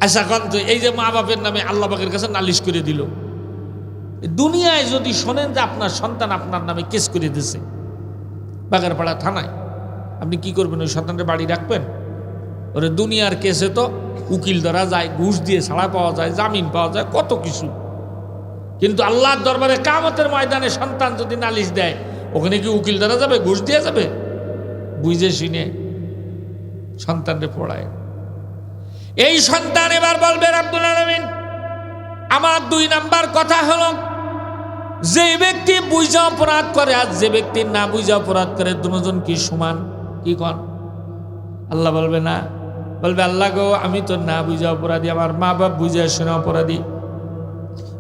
আচ্ছা কন তো, এই যে মা বাপের নামে আল্লাহ পাকের কাছে নালিশ করে দিল, দুনিয়ায় যদি শোনেন যে আপনার সন্তান আপনার নামে কেস করে দিয়েছে বাগারপাড়া থানায়, আপনি কি করবেন? ওই সন্তানের বাড়ি রাখবেন? ওরে দুনিয়ার কেসে তো উকিল ধরা যায়, ঘুষ দিয়ে ছাড়া পাওয়া যায়, জামিন পাওয়া যায়, কত কিছু। কিন্তু আল্লাহর দরবারে কিয়ামতের ময়দানে সন্তান যদি নালিশ দেয়, ওখানে কি উকিল ধরা যাবে, ঘুষ দিয়ে যাবে? বুঝে শুনে সন্তানরে পড়ায়। এই সন্তান এবার বলবে, রব্বুল আলামিন, আমার 2 নাম্বার কথা হলো, যে ব্যক্তি বুঝে অপরাধ করে আর যে ব্যক্তি না বুঝে অপরাধ করে, দুজন কি সমান? কি কন? আল্লাহ বলবে না, বলবে আল্লাহ গো, আমি তো না বুঝে অপরাধী, আমার মা বাপ বুঝে শুনে অপরাধী।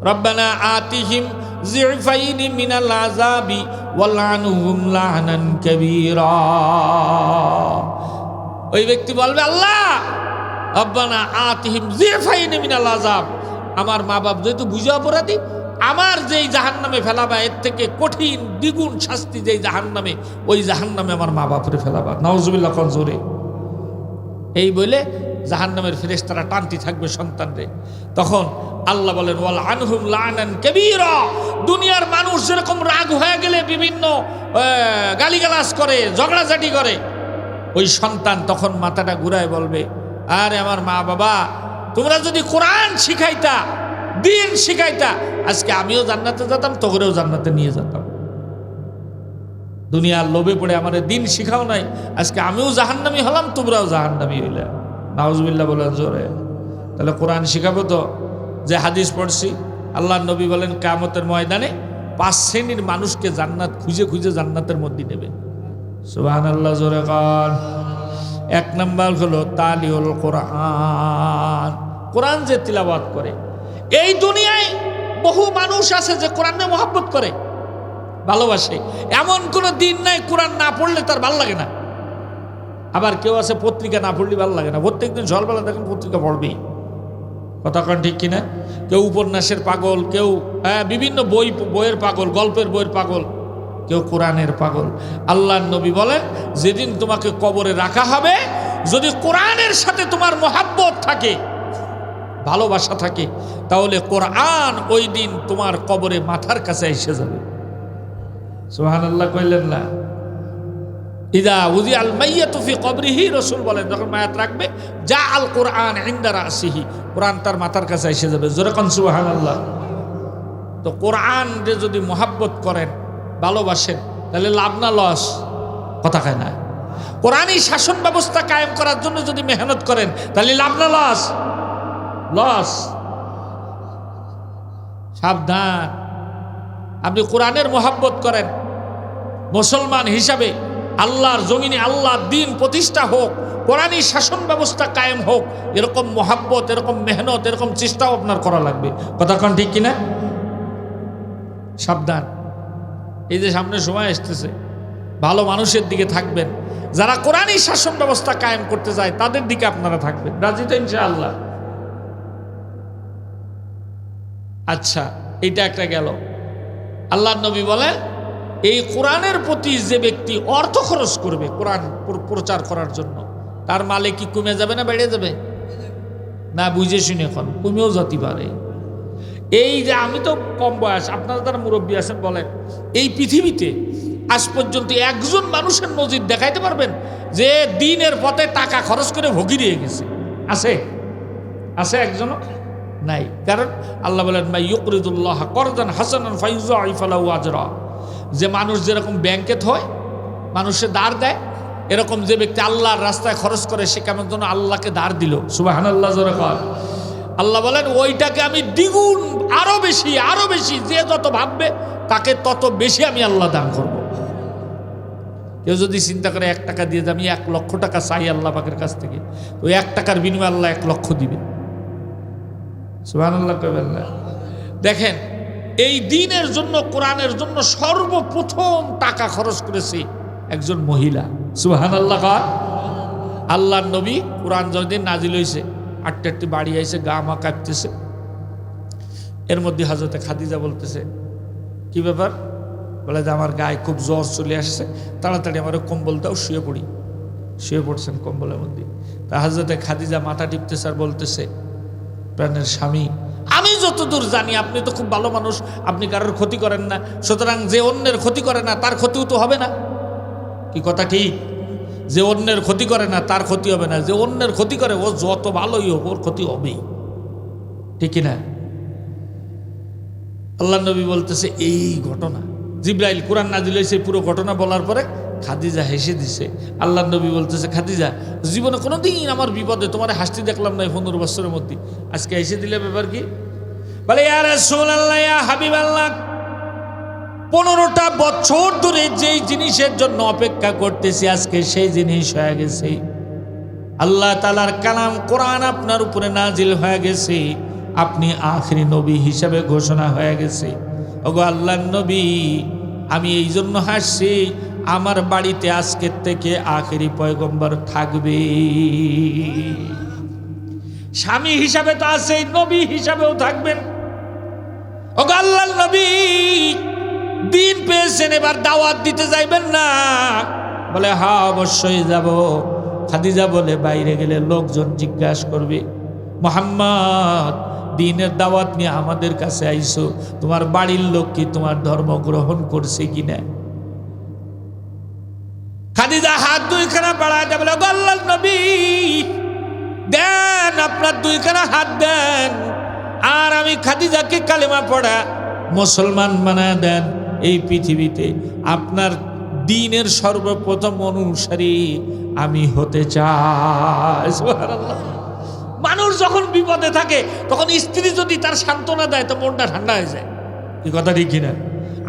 রব্বানা আতিহিম যিফাইনি মিনাল আযাবি ওয়ালআনহুম লা'নান কাবীরা। ওই ব্যক্তি বলবে, আল্লাহ রব্বানা আতিহিম যিফাইনি মিনাল আযাব, আমার মা বাপ যেহেতু বুঝে অপরাধী, আমার যেই জাহান্নামে ফেলাবা এর থেকে কঠিন দ্বিগুণ শাস্তি যেই জাহান্নামে, ওই জাহান্নামে আমার মা বাপরে ফেলাবা। নাউজুবিল্লাহ কোন জোরে। এই বলে জাহান্নামের ফেরেশতারা টানতে থাকবে সন্তানরে। তখন আল্লাহ বলেন, ওয়াল আনহুম লা'নান কাবীরা। দুনিয়ার মানুষ যেরকম রাগ হয়ে গেলে বিভিন্ন গালিগালাজ করে, ঝগড়াঝাটি করে, ওই সন্তান তখন মাথাটা ঘুরায় বলবে, আরে আমার মা বাবা, তোমরা যদি কোরআন শিখাইতা, দিন শিখাইতা, আজকে আমিও জান্নাতে যেতাম, তোকেও জান্নাতে নিয়ে যেতাম। দুনিয়ার লোভে পড়ে আমার দিন শিখাও নাই, আজকে আমিও জাহান্নামী হলাম, তোমরাও জাহান্নামী হইলে। নাউজুবিল্লাহ বলেন জোরে। তাহলে কোরআন শিখাবো তো। যে হাদিস পড়ছি, আল্লাহর নবী বলেন কিয়ামতের ময়দানে 5 শ্রেণীর মানুষকে জান্নাত খুঁজে খুঁজে জান্নাতের মধ্যে নেবে। সুবহানাল্লাহ জোরে কান। 1 নাম্বার হলো তালিউল কোরআন, কোরআন যে তিলাওয়াত করে। এই দুনিয়ায় বহু মানুষ আছে যে কোরআনে মহব্বত করে, ভালোবাসে। এমন কোনো দিন নাই কোরআন না পড়লে তার ভালো লাগে না। আবার কেউ আছে পত্রিকা না পড়লে ভালো লাগে না, প্রত্যেকদিন সকালবেলা দেখেন পত্রিকা পড়বেই। কথা কন ঠিক কিনা? কেউ উপন্যাসের পাগল, কেউ বিভিন্ন বইয়ের পাগল, গল্পের বইয়ের পাগল, কেউ কোরআনের পাগল। আল্লাহর নবী বলেন যেদিন তোমাকে কবরে রাখা হবে, যদি কোরআনের সাথে তোমার মহাব্বত থাকে, ভালোবাসা থাকে, তাহলে কোরআন ওই দিন তোমার কবরে মাথার কাছে এসে যাবে। সুবহানাল্লাহ কইলেন না? ইদা উযি আল মাইয়াতু ফি কবরিহি, রাসূল বলেন যখন মায়াত রাখবে, যা আল কোরআন ইনদা রাসিহি, কোরআন তার মাথার কাছে এসে যাবে। জোরে কোন সুবহানাল্লাহ। তো কোরআন যে যদি মহাব্বত করেন, ভালোবাসেন, তাহলে লাভ না লস? কথা কয় না? কোরআনই শাসন ব্যবস্থা কায়েম করার জন্য যদি মেহনত করেন, তাহলে লাভ না লস? লস। সাবধান। আপনি কোরআনের মহাব্বত করেন, মুসলমান হিসাবে আল্লাহর জমিনে আল্লাহর দ্বীন প্রতিষ্ঠা হোক, কোরআনী শাসন ব্যবস্থা কায়েম হোক, এরকম মহাব্বত, এরকম মেহনত, এরকম চেষ্টাও আপনার করা লাগবে। কথা কন ঠিক কিনা? সাবধান। এই যে সামনে সময় আসতেছে, ভালো মানুষের দিকে থাকবেন, যারা কোরআনী শাসন ব্যবস্থা কায়েম করতে যায় তাদের দিকে আপনারা থাকবেন। রাজি তো ইনশাআল্লাহ? আচ্ছা, এইটা একটা গেল। আল্লাহর নবী বলেন এই কোরআনের প্রতি যে ব্যক্তি অর্থ খরচ করবে কোরআন প্রচার করার জন্য, তার মালে কি কমে যাবে না বেড়ে যাবে? না, বুঝে শুনে এখন কমেও যেতে পারে। এই যে আমি তো কম বয়স, আপনারা তারা মুরব্বী আছেন, বলেন এই পৃথিবীতে আজ পর্যন্ত একজন মানুষের নজির দেখাইতে পারবেন যে দিনের পথে টাকা খরচ করে ভোগী রয়ে গেছে? আছে? আছে একজনও নাই। কারণ আল্লাহ বলেন মা ইউকরিদুল্লাহ করদান হাসানান ফায়ুযাইফু লাহু আজরা। যে মানুষ যেরকম ব্যাংকে হয়, মানুষে দাঁড় দেয়, এরকম যে ব্যক্তি আল্লাহর রাস্তায় খরচ করে সে কেমন যেন আল্লাহকে দাঁড় দিল। সুবহানাল্লাহ জোরে কর। আল্লাহ বলেন ওইটাকে আমি দ্বিগুণ, আরো বেশি, যে যত ভাববে তাকে তত বেশি আমি আল্লাহ দান করব। কেউ যদি চিন্তা করে 1 টাকা দিয়ে আমি 1 লক্ষ টাকা চাই আল্লাহ পাকের কাছ থেকে, ওই 1 টাকার বিনিময়ে আল্লাহ 1 লক্ষ দিবে। সুবহানাল্লাহ কইবেন না? দেখেন, এই দ্বীনের জন্য, কোরআনের জন্য সর্বপ্রথম টাকা খরচ করেছে একজন মহিলা। সুবহানাল্লাহ। আল্লাহর নবী কোরআন যতদিন নাজিল হয়েছে, 8টি বাড়ি আইছে, গা মা কাঁপতেছে। এর মধ্যে হযরতে খাদিজা বলতেছে কি ব্যাপার? বলে যে আমার গায়ে খুব জ্বর চলে আসছে, তাড়াতাড়ি আমার কম্বল দাও, শুয়ে পড়ি। শুয়ে পড়ছেন কম্বলের মধ্যে। তা হযরতে খাদিজা মাথা টিপতেছে আর বলতেছে, প্রাণের স্বামী, আমি যতদূর জানি আপনি তো খুব ভালো মানুষ, আপনি কারোর ক্ষতি করেন না, সুতরাং যে অন্যের ক্ষতি করে না তার ক্ষতিও তো হবে না। কি কথা ঠিক? যে অন্যের ক্ষতি করে না তার ক্ষতি হবে না, যে অন্যের ক্ষতি করে ও যত ভালোই হোক ওর ক্ষতি হবেই। ঠিক কিনা? আল্লাহ নবী বলতেছে এই ঘটনা, জিবরাইল কোরআন নাজিল হয়েছে পুরো ঘটনা বলার পরে খাদিজা হেসে দিছে। আল্লাহ নবী বলতেছে খাদিজা, জীবনে কোনোদিন আমার বিপদে তোমার হাসতে দেখলাম না 15 বছরের মধ্যে, আজকে হেসে দিলে ব্যাপার কি? বলে ইয়া রাসূলুল্লাহ, ইয়া হাবিবাল্লাহ, 15টা বছর ধরে যেই জিনিসের জন্য অপেক্ষা করতেছি আজকে সেই জিনিস হয়ে গেছে। আল্লাহ তাআলার কালাম কোরআন আপনার উপরে নাজিল হয়ে গেছে, আপনি আখিরি নবী হিসাবে ঘোষণা হয়ে গেছে। ওগো আল্লাহর নবী, আমি এই জন্য হাসছি, আমার বাড়িতে আজকের থেকে আখিরি পয়গম্বর থাকবে। স্বামী হিসাবে তো আছেই, নবী হিসাবেও থাকবেন। ওগো আল্লাহর নবী, দিন পেয়েছেন, এবার দাওয়াত দিতে যাইবেন না? বলে হ্যাঁ অবশ্যই যাব। খাদিজা বলে বাইরে গেলে লোকজন জিজ্ঞাসা করবে, মুহাম্মদ দ্বীনের দাওয়াত নিয়ে আমাদের কাছে আইছো, তোমার বাড়ির লোক কি তোমার ধর্ম গ্রহণ করছে কিনা? খাদিজা হাত 2খানা বাড়ায় দেয়, বলে আল্লাহর নবী দেন, আপনার 2খানা হাত দেন, আর আমি খাদিজাকে কালেমা পড়া মুসলমান বানায় দেন। এই পৃথিবীতে আপনার দ্বীনের সর্বপ্রথম অনুসারী আমি হতে চাই। সুবহানাল্লাহ। মানুষ যখন বিপদে থাকে তখন স্ত্রী যদি তার সান্ত্বনা দেয় তো মনটা ঠান্ডা হয়ে যায়। কি কথা ঠিক কিনা?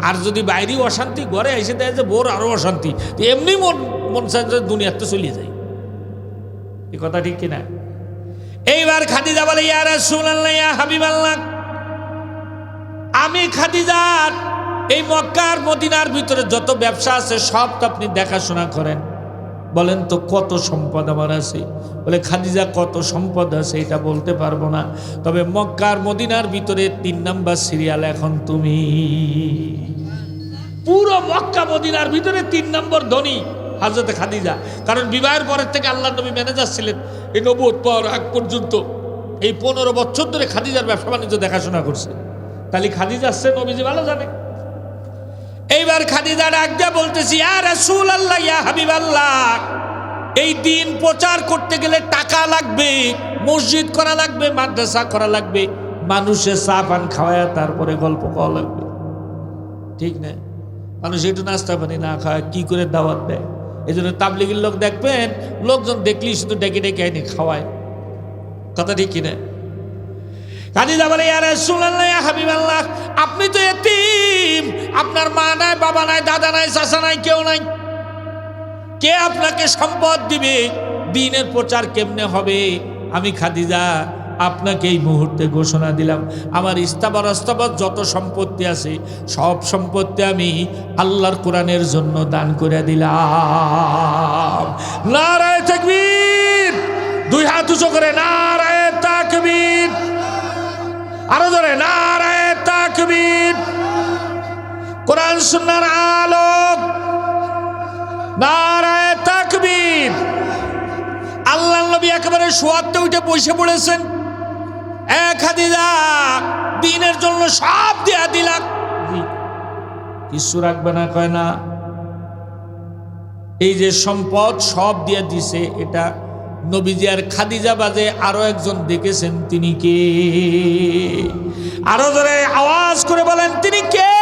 আর যদি বাইরে অশান্তি ঘরে এসে দেয় যে বোর আরো অশান্তি, এমনি মন চায় যে দুনিয়াতে চলে যায়। এই কথা ঠিক কিনা? এইবার খাদিজা বলে, ইয়া রাসূলুল্লাহ, ইয়া হাবিবাল্লাহ, আমি খাদিজার এই মক্কার মদিনার ভিতরে যত ব্যবসা আছে সব তো আপনি দেখাশোনা করেন, বলেন তো কত সম্পদ আমার আছে? বলে, খাদিজা কত সম্পদ আছে এটা বলতে পারবো না, তবে মক্কার মদিনার ভিতরে 3 নাম্বার সিরিয়াল এখন তুমি। পুরো মক্কা মদিনার ভিতরে 3 নম্বর ধনী হযরত খাদিজা। কারণ বিবাহের পরের থেকে আল্লাহর নবী ম্যানেজার ছিলেন। এই নবুয়ত পাওয়ার আগ পর্যন্ত এই 15 বছর ধরে খাদিজার ব্যবসা বাণিজ্য দেখাশোনা করছে। তাহলে খাদিজা আসছে নবীজি ভালো জানে। এইবার খাদিজা ডাক দিয়া বলতেছি, ইয়া রাসূলুল্লাহ, ইয়া হাবিবাল্লাহ, এই দিন প্রচার করতে গেলে টাকা লাগবে, মসজিদ করা লাগবে, মাদ্রাসা করা লাগবে, মানুষের চা পান খাওয়ায় তারপরে গল্প কওয়া লাগবে, ঠিক না? মানুষ একটু নাস্তা পানি না খায় কি করে দাওয়াত দেয়? এই জন্য তাবলিগের লোক দেখবেন, লোকজন দেখলেই শুধু ডেকে ডেকে এনে খাওয়ায়। কথা ঠিক কিনা? খাদিজা বলে, ইয়া রাসূলুল্লাহ, ইয়া হাবিবাল্লাহ, আপনি তো এতিম, আপনার মা নাই, বাবা নাই, দাদা নাই, চাচা নাই, কেউ নাই, কে আপনাকে সম্পদ দিবে? দ্বীনের প্রচার কেমনে হবে? আমি খাদিজা আপনাকে এই মুহূর্তে ঘোষণা দিলাম, আমার ইস্তাবার অস্তাবার যত সম্পত্তি আছে সব সম্পত্তি আমি আল্লাহর কোরআনের জন্য দান করে দিলাম। নারায়ে তাকবীর! 2 হাত উঁচু করে নারায়ে তাকবীর! আরো জোরে নারায়ে তাকবীর! কোরআন সুন্নাহর আলোক, নারায়ে তাকবীর! আল্লাহর নবী একেবারে শোয়াতে উঠে বসে পড়েছেন। খাদিজা, দ্বীনের জন্য সব দিয়া দিলাম, কিছু রাখবে না? কয় না। এই যে সম্পদ সব দিয়া দিছে, এটা নবীজি আর খাদিজা বাদে আরো একজন দেখেছেন, তিনি কে? আরো ধরে আওয়াজ করে বলেন, তিনি কে?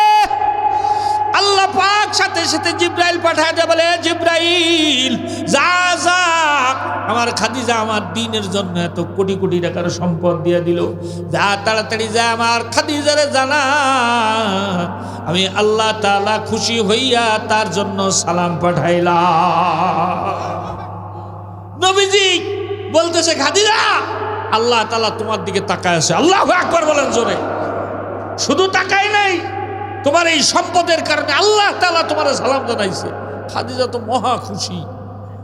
আল্লাহ পাক সাথে সাথে জিব্রাইল পাঠায় দেয়, বলে, জিব্রাইল যা যা, আমার খাদিজা আমার দ্বীনের জন্য এত কোটি কোটি টাকার সম্পদ দিয়ে দিল, যা তাড়াতাড়ি যা আমার খাদিজারে জানা আমি আল্লাহ তাআলা খুশি হইয়া তার জন্য সালাম পাঠাইলাম। নবীজি বলতেছে, খাদিজা আল্লাহ তাআলা তোমার দিকে তাকায় আছে। আল্লাহু আকবার বলেন জোরে। শুধু তাকাই নাই, তোমার এই সম্পদের কারণে আল্লাহ তাআলা তোমার সালাম জানাইছে। খাদিজা তো মহা খুশি।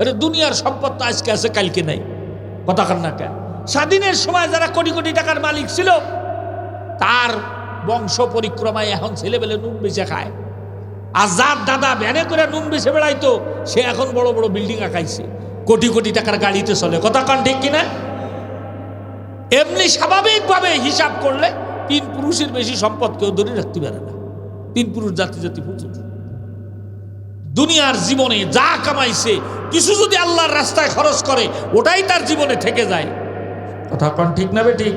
আরে দুনিয়ার সম্পদ তো আজকে আছে কালকে নাই, কথা কান না কেন? স্বাধীনের সময় যারা কোটি কোটি টাকার মালিক ছিল, তার বংশ পরিক্রমায় এখন ছেলেবেলে নুন বেচে খায়। আর যার দাদা ভ্যানে করে নুন বেচে বেড়াইতো, সে এখন বড় বড় বিল্ডিং আঁকাইছে, কোটি কোটি টাকার গাড়িতে চলে, কথা কান ঠিক কিনা? এমনি স্বাভাবিকভাবে হিসাব করলে 3 পুরুষের বেশি সম্পদ কেউ ধরে রাখতে পারে না। 3 পুরুষ জাতি জাতি প্রচুর। দুনিয়ার জীবনে যা কামাইছে কিছু যদি আল্লাহর রাস্তায় খরচ করে, ওটাই তার জীবনে থেকে যায়, কথা কোন ঠিক না বেঠিক?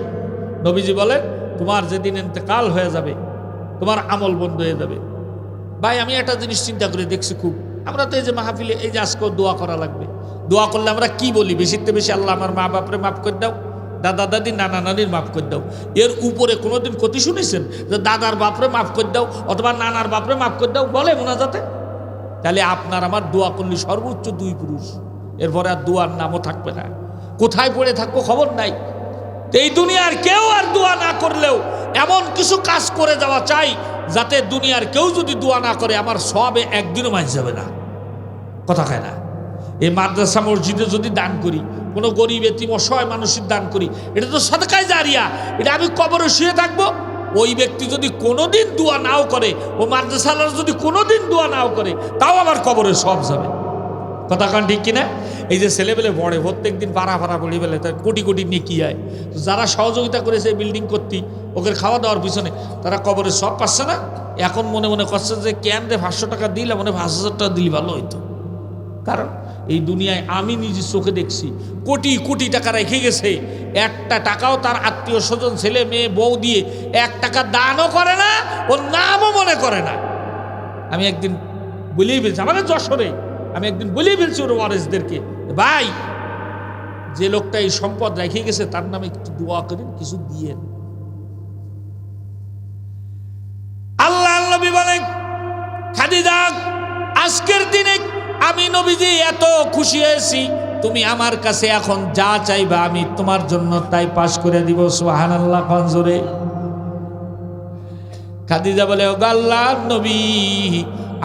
নবীজি বলেন, তোমার যেদিন ইন্তেকাল হয়ে যাবে তোমার আমল বন্ধ হয়ে যাবে। ভাই, আমি একটা জিনিস চিন্তা করে দেখছি খুব, আমরা তো এই যে মাহফিলে এই যে আজকে দোয়া করা লাগবে, দোয়া করলে আমরা কি বলি? বেশিতে বেশি আল্লাহ আমার মা বাপরে মাফ করে দাও, দাদা দাদি নানা নানির মাফ করে দাও। এর উপরে কোনোদিন কতি শুনেছেন যে দাদার বাপরে মাফ করে দাও অথবা নানার বাপরে মাফ করে দাও বলে মোনাজাতে? তাহলে আপনার আমার দোয়া করলে সর্বোচ্চ 2 পুরুষ, এরপরে আর দোয়ার নামও থাকবে না। কোথায় পড়ে থাকবো খবর নাই। এই দুনিয়ার কেউ আর দোয়া না করলেও এমন কিছু কাজ করে যাওয়া চাই যাতে দুনিয়ার কেউ যদি দোয়া না করে আমার সবে একদিনও মাঝ যাবে না, কথা খায় না। এই মাদ্রাসা মসজিদে যদি দান করি, কোনো গরিব এতিম অসহায় মানুষের দান করি, এটা তো সাদকায়ে জারিয়া। এটা আমি কবরে শুয়ে থাকবো, ওই ব্যক্তি যদি কোনোদিন দোয়া নাও করে, ও মাদ্রাসার যদি কোনোদিন দোয়া নাও করে, তাও আমার কবরে সব যাবে, কথা কান ঠিক কিনা? এই যে ছেলেবেলে পড়ে প্রত্যেক দিন পাড়া পড়ি বেলে তার কোটি কোটি নেকি আয়। যারা সহযোগিতা করেছে বিল্ডিং করতে, ওকে খাওয়া দাওয়ার পিছনে, তারা কবরে সব পাচ্ছে না। এখন মনে মনে করছে যে কেন রে 500 টাকা দিলে, মনে 5,000 টাকা দিলে ভালো হইতো। কারণ এই দুনিয়ায় আমি নিজে চোখে দেখছি কোটি কোটি টাকা রেখে গেছে, একটা টাকাও তার আত্মীয় স্বজন ছেলে মেয়ে বউ দিয়ে 1 টাকা দানও করে না, ওর নামও মনে করে না। আমি একদিন বলেই ফেলছি, আমাদের যশোরে আমি একদিন বলেই ফেলছি ওর ওয়ারেসদেরকে, ভাই যে লোকটা এই সম্পদ রেখে গেছে তার নামে একটু দোয়া করেন, কিছু দিয়েন। আল্লাহ নবী বলেন, খাদিজা আজকের দিনে আমি নবীজি এত খুশি হয়েছি, তুমি আমার কাছে এখন যা চাইবা আমি তোমার জন্য তাই পাশ করে দিব। সুবহানাল্লাহ কনজোরে। খাদিজা বলে, ও আল্লাহর নবী,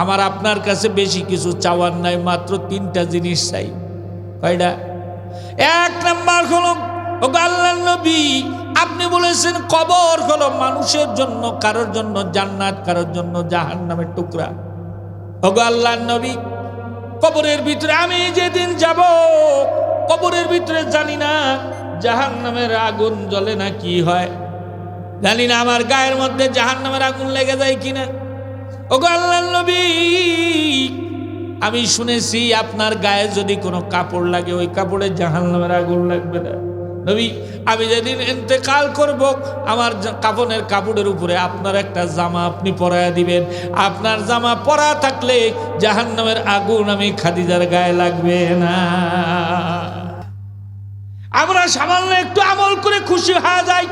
আমার আপনার কাছে বেশি কিছু চাওয়ার নাই, মাত্র 3টা জিনিস চাই। কয়টা? 1 নাম্বার হলো, ও আল্লাহর নবী, আপনি বলেছেন কবর হলো মানুষের জন্য, কারোর জন্য জান্নাত, কারোর জন্য জাহান্নামের টুকরা। ও আল্লাহর নবী, কবরের ভিতরে আমি যেদিন যাব, কবরের ভিতরে জানি না জাহান্নামের আগুন জ্বলে না কি হয়, জানি না আমার গায়ের মধ্যে জাহান্নামের আগুন লেগে যায় কিনা। ও আল্লাহর নবী, আমি শুনেছি আপনার গায়ে যদি কোনো কাপড় লাগে ওই কাপড়ে জাহান্নামের আগুন লাগবে না। নবী, আমি যেদিন ইন্তেকাল করব, আমার কাফনের কাপড়ের উপরে আপনার একটা জামা আপনি পরায়া দিবেন, আপনার জামা পরা থাকলে জাহান্নামের আগুন আমি খাদিজার গায়ে লাগবে না। আমরা সামান্য একটু আমল করে খুশি হয়ে যাই,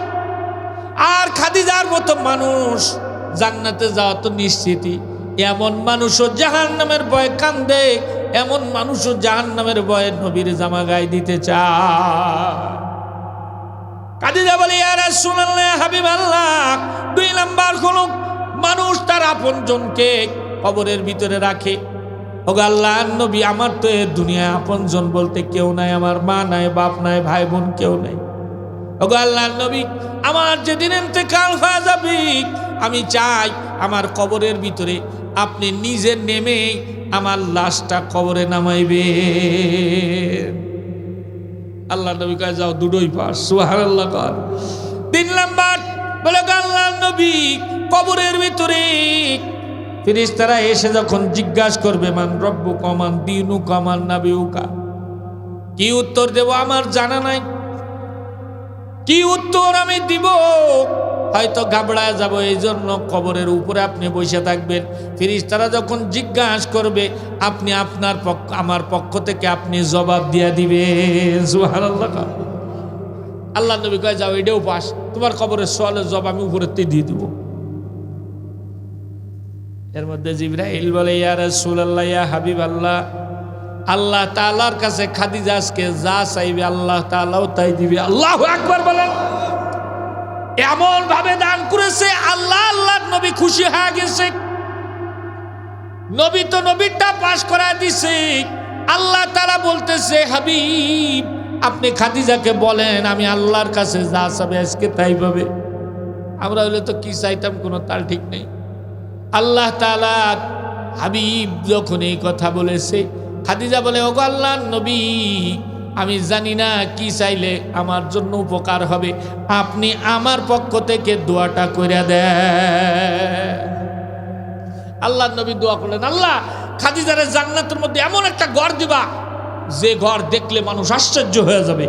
আর খাদিজার মতো মানুষ জান্নাতে যাওয়া তো নিশ্চিতই। এমন মানুষও জাহান্নামের ভয়ে কান্দে, এমন মানুষও জাহান্নামের ভয়ে নবীর জামা গায়ে দিতে চায়। খাদিজা বলে, ইয়া রাসূলুল্লাহ, হাবিবাল্লাহ, 2 নাম্বার হলো মানুষ তার আপনজনকে কবরের ভিতরে রাখে। ও আল্লাহর নবী, আমার তো এই দুনিয়ায় আপনজন বলতে কেউ নাই, আমার মা নাই, বাপ নাই, ভাই বোন কেউ নাই। ও আল্লাহর নবী, আমার যেদিন ইন্তেকাল হয়ে যাবে, আমি চাই আমার কবরের ভিতরে আপনি নিজে নেমে আমার লাশটা কবরে নামাইবেন। আল্লাহ নবী কয়, যাও, দুটোই পাস। সুবহানাল্লাহ। 3 নাম্বার বলে, আল্লাহর নবী, কবরের ভিতরে ফেরেশতারা এসে যখন জিজ্ঞাসা করবে, মান রব্বুকা মান দীনুকা মান নাবিয়ুকা, কি উত্তর দেব আমার জানা নাই। কি উত্তর আমি দিব হয়তো ঘাবড়ায় যাব, এই জন্য কবরের উপরে আপনি বসে থাকবেন। ফেরেশতারা যখন জিজ্ঞাসা করবে, আপনি আপনার পক্ষ, আমার পক্ষ থেকে আপনি জবাব দিয়ে দিবেন। সুবহানাল্লাহ। আল্লাহ নবী কয়, যাও, এটাও পাস, তোমার কবরের সওয়ালের জবাব আমি উপরেতে দিয়ে দিব। এর মধ্যে জিবরাইল বলে, ইয়া রাসূলুল্লাহ, ইয়া হাবিবাল্লাহ, আল্লাহ তাআলার কাছে খাদিজা আজকে যা চাইবে আল্লাহ তাআলাও তাই দিবে। আল্লাহু আকবার বলেন। এমন ভাবে দান করেছে, আল্লাহ আল্লাহর নবী খুশি হয়ে গেছে। নবী তো নবীটা পাশ করা দিছে, আল্লাহ তাআলা বলতেছে, হাবিব, আপনি খাদিজাকে বলেন আমি আল্লাহর কাছে যা চাবে আজকে তাই পাবে। আমরা হলে তো কি চাইতাম কোনো তাল ঠিক নেই। আল্লাহ তাআলা হাবিব যখন এই কথা বলেছে, খাদিজা বলে, ওগো আল্লাহর নবী, আমি জানি না কি চাইলে আমার জন্য উপকার হবে, আপনি আমার পক্ষ থেকে দোয়াটা করে দেন। আল্লাহর নবী দোয়া করলেন, আল্লাহ খাদিজার জান্নাতের মধ্যে এমন একটা ঘর দিবা যে ঘর দেখলে মানুষ আশ্চর্য হয়ে যাবে।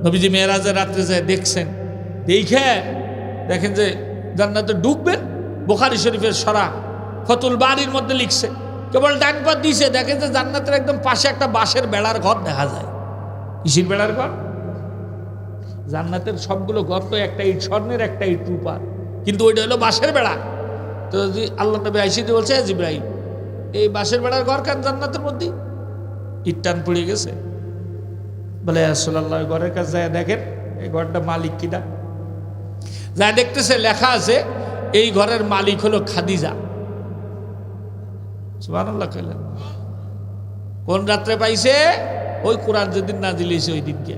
নবীজি মেরাজের রাত্রে যায় দেখছেন, দেখেন যে জান্নাতে ঢুকবেন, বুখারী শরীফের সরা ফতুল বারির মধ্যে লিখছে, কেবল ডান পা দিছে, দেখেন যে জান্নাতের একদম পাশে একটা বাঁশের বেড়ার ঘর দেখা যায়। কিসের বেড়ার ঘর? জান্নাতের সবগুলো ঘর তো একটা ইট স্বর্ণের, একটা ইট রূপার, কিন্তু ওইটা হলো বাঁশের বেড়া। তো আল্লাহ নবী আইসিতে বলছে, জিবরাইল, এই বাঁশের বেড়ার ঘর কেন জান্নাতের মধ্যে? ইট টান পড়ে গেছে। বলে, রাসূলুল্লাহ, ঘরের কাছে যায় দেখেন এই ঘরটা মালিক কিনা। যা দেখতেছে লেখা আছে, এই ঘরের মালিক হলো খাদিজা। সুবহানাল্লাহ কইলেন। কোন রাত্রে পাইছে? ওই কোরআন যেদিন নাজিল হইছে ওই দিনকে,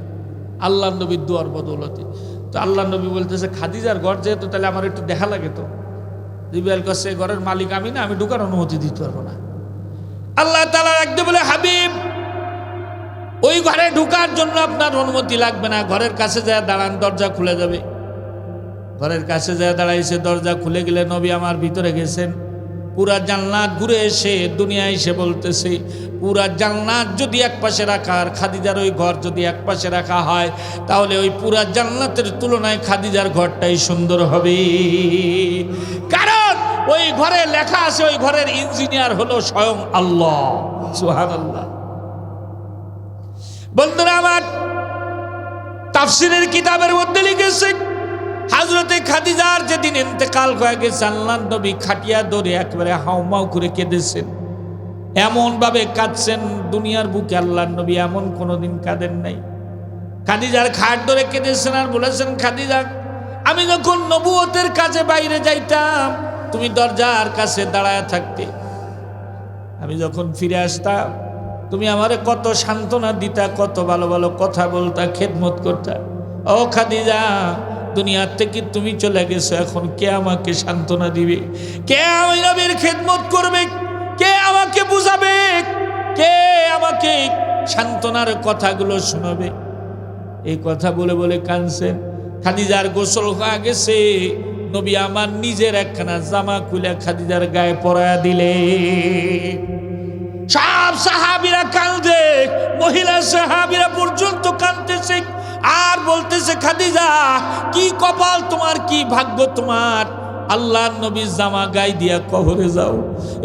আল্লাহ নবীর দুয়ার বদৌলতে। তো আল্লাহ নবী বলতেছে, খাদিজার ঘর যেহেতু, তাহলে আমার একটু দেখা লাগে। তো জিবরাইল কাছে, ঘরের মালিক আমি না, আমি ঢুকার অনুমতি দিতে পারবো না। আল্লাহ তাআলা একদম বলে, হাবিব, ওই ঘরে ঢুকার জন্য আপনার অনুমতি লাগবে না, ঘরের কাছে যায় দাঁড়ান, দরজা খুলে যাবে। ঘরের কাছে যায় দাঁড়াইছে, দরজা খুলে গেলে নবী আমার ভিতরে গেছেন। পুরা জান্নাত ঘুরে এসে দুনিয়ায় এসে বলতেছে, পুরা জান্নাত যদি এক পাশে রাখা আর খাদিজার ওই ঘর যদি এক পাশে রাখা হয়, তাহলে ওই পুরা জান্নাতের তুলনায় খাদিজার ঘরটাই সুন্দর হবে। কারণ ওই ঘরে লেখা আছে, ওই ঘরের ইঞ্জিনিয়ার হলো স্বয়ং আল্লাহ। সুবহানাল্লাহ। বন্ধুরা আমার, তাফসীরের কিতাবের মধ্যে লিখেছে, হযরতে খাদিজার যেদিন ইন্তেকাল হয়ে গেছে, আল্লাহর নবী খাটিয়া ধরে একবারে হাউমাউ করে কেঁদেছেন। এমন ভাবে কাঁদছেন, দুনিয়ার বুকে আল্লাহর নবী এমন কোনোদিন কাঁদেন নাই। খাদিজার খাট ধরে কেঁদেছেন আর বলেছেন, খাদিজা, আমি যখন নবুয়তের কাজে বাইরে যাইতাম তুমি দরজার কাছে দাঁড়ায় থাকতে, আমি যখন ফিরে আসতাম তুমি আমারে কত সান্ত্বনা দিতা, কত ভালো ভালো কথা বলতা, খেদমত করতা। ও খাদিজা, দুনিয়ার থেকে তুমি চলে গেছো, এখন কে আমাকে সান্ত্বনা দিবে? কে আমি নবীর খেদমত করবে? কে আমাকে বুঝাবে? কে আমাকে সান্ত্বনার কথাগুলো শোনাবে? এই কথা বলে বলে কাঁদছেন। খাদিজার গোসল হয়ে গেছে, নবী আমার নিজের একখানা জামা খুলে খাদিজার গায়ে পরায়া দিলে। সব সাহাবীরা কাঁদে, মহিলা সাহাবীরা পর্যন্ত কাঁদতেছে আর বলতেছে, খাদিজা, কি কপাল তোমার, কি ভাগ্য তোমার, আল্লাহর নবীর জামা গায়ে দিয়া কবরে যাও।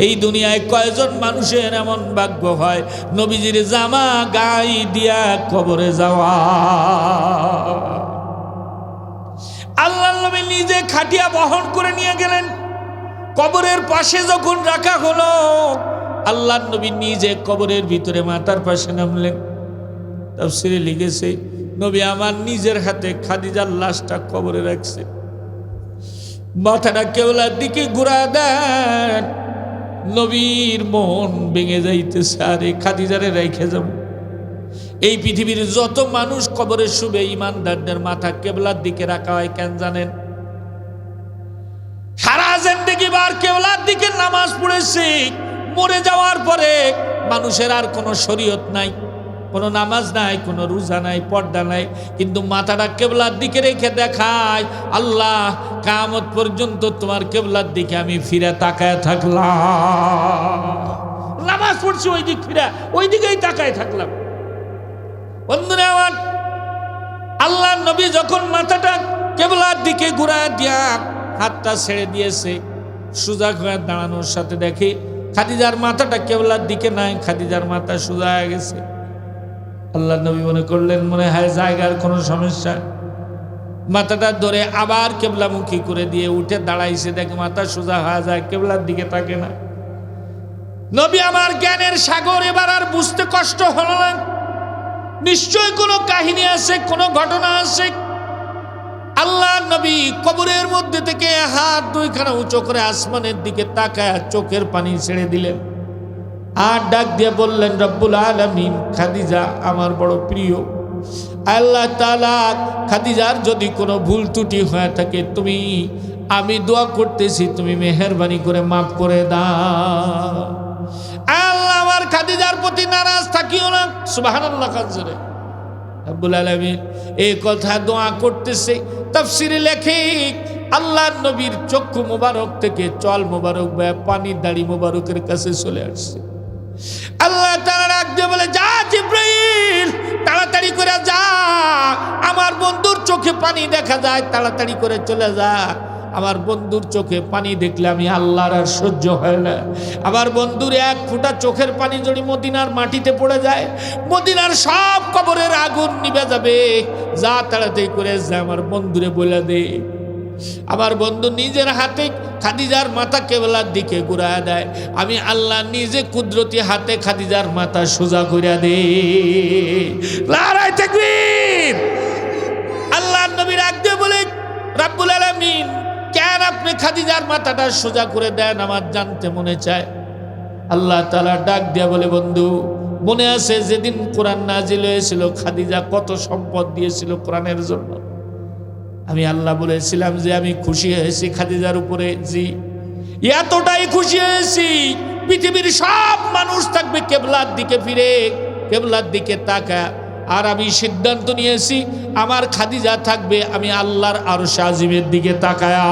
এই দুনিয়ায় কয়জন মানুষের এমন ভাগ্য হয় নবীজির জামা গায়ে দিয়া কবরে যাওয়া? আল্লাহর নবী নিজে খাটিয়া বহন করে নিয়ে গেলেন। কবরের পাশে যখন রাখা হলো, আল্লাহর নবী নিজে কবরের ভিতরে মাথার পাশে নামলেন। তাফসীরে লিখেছে, নবী আমার নিজের হাতে খাদিজার লাশটা কবরে রাখছে। মাথাটা কেবলার দিকে ঘুরা দেন, নবীর মন ভেঙে যাইতেছে, আরে খাদিজারে রেখে যাব। এই পৃথিবীর যত মানুষ কবরে শুবে, ইমানদারদের মাথা কেবলার দিকে রাখা হয় কেন জানেন? সারা জিন্দেগি বার কেবলার দিকে নামাজ পড়েছে, মরে যাওয়ার পরে মানুষের আর কোনো শরীয়ত নাই, কোনো নামাজ নাই, কোনো রোজা নাই, পর্দা নাই, কিন্তু মাথাটা কেবলার দিকে রেখে দেখায়, আল্লাহ কিয়ামত পর্যন্ত তোমার কেবলার দিকে আমি ফিরে তাকায় থাকলাম। নামাজ পড়ছি ওই দিক ফিরে, ওই দিকেই তাকায় থাকলাম। বন্ধুরা আমার, আল্লাহর নবী যখন মাথাটা কেবলার দিকে ঘুরা দিয়া হাতটা ছেড়ে দিয়েছে, সোজা হয়ে দাঁড়ানোর সাথে দেখে খাদিজার মাথাটা কেবলার দিকে নাই, খাদিজার মাথা সোজা হয়ে গেছে। আল্লাহ নবী মনে করলেন মনে হয় জায়গার কোনো সমস্যা, মাথাটা ধরে আবার কেবলামুখী করে দিয়ে উঠে দাঁড়াইছে, দেখে মাথা সোজা হয়ে যায়, কেবলার দিকে তাকে না। নবী আমার জ্ঞানের সাগর, এবার আর বুঝতে কষ্ট হলো না, নিশ্চয় কোনো কাহিনী আছে, কোনো ঘটনা আছে। আল্লাহ নবী কবরের মধ্যে থেকে হাত দুইখানা উঁচু করে আসমানের দিকে তাকায় চোখের পানি ছেড়ে দিলেন আর ডাক দিয়ে বললেন, রব্বুল আলামিন, খাদিজা আমার বড় প্রিয়, আল্লাহ তাআলা খাদিজার যদি কোনো ভুল ত্রুটি হয়ে থাকে, তুমি, আমি দোয়া করতেছি, তুমি মেহেরবানি করে মাফ করে দাও। আল্লাহ আমার খাদিজার প্রতি নারাজ থাকিও না। সুবহানাল্লাহ। কাজরে রব্বুল আলামিন এই কথা দোয়া করতেছে। তাফসীরে লেখে, আল্লাহর নবীর চক্ষু মোবারক থেকে চল মোবারক বয়ে পানির দাড়ি মোবারকের কাছে চলে আসছে। আল্লাহ তাআলা ডাক দিয়ে বলে, যা জিবরাইল, তাড়াতাড়ি করে যা, আমার বন্ধুর চোখে পানি দেখা যায়, তাড়াতাড়ি করে চলে যা। আমার বন্ধুর চোখে পানি দেখলে আমি আল্লাহর আর সহ্য হয় না। আমার বন্ধুর এক ফোঁটা চোখের পানি যদি মদিনার মাটিতে পড়ে যায়, মদিনার সব কবরের আগুন নিভে যাবে। যা তাড়াতাড়ি করে যা, আমার বন্ধুরে বলে দে। আমার বন্ধু নিজের হাতে খাদিজার মাথা কেবলার দিকে ঘুরায় দেয়, আমি আল্লাহ নিজে কুদরতি হাতে খাদিজার মাথা সোজা করে দে। নারায়ে তাকবীর। আল্লাহর নবী ডাক দিয়ে বলে, রব্বুল আলামিন, কেন আপনি খাদিজার মাথাটা সোজা করে দেন, আমার জানতে মনে চায়। আল্লাহ তাআলা ডাক দিয়া বলে, বন্ধু, মনে আছে যেদিন কোরআন নাজিল হয়েছিল, খাদিজা কত সম্পদ দিয়েছিল কোরআনের জন্য? আমি আল্লাহ বলেছিলাম যে আমি খুশি হয়েছি খাদিজার উপরে। জি, এতটাই খুশি হয়েছি, পৃথিবীর সব মানুষ থাকবে কেবলার দিকে ফিরে, কেবলার দিকে তাকা। আর আমি সিদ্ধান্ত নিয়েছি, আমার খাদিজা থাকবে আমি আল্লাহর আরশ আজিমের দিকে তাকায়া।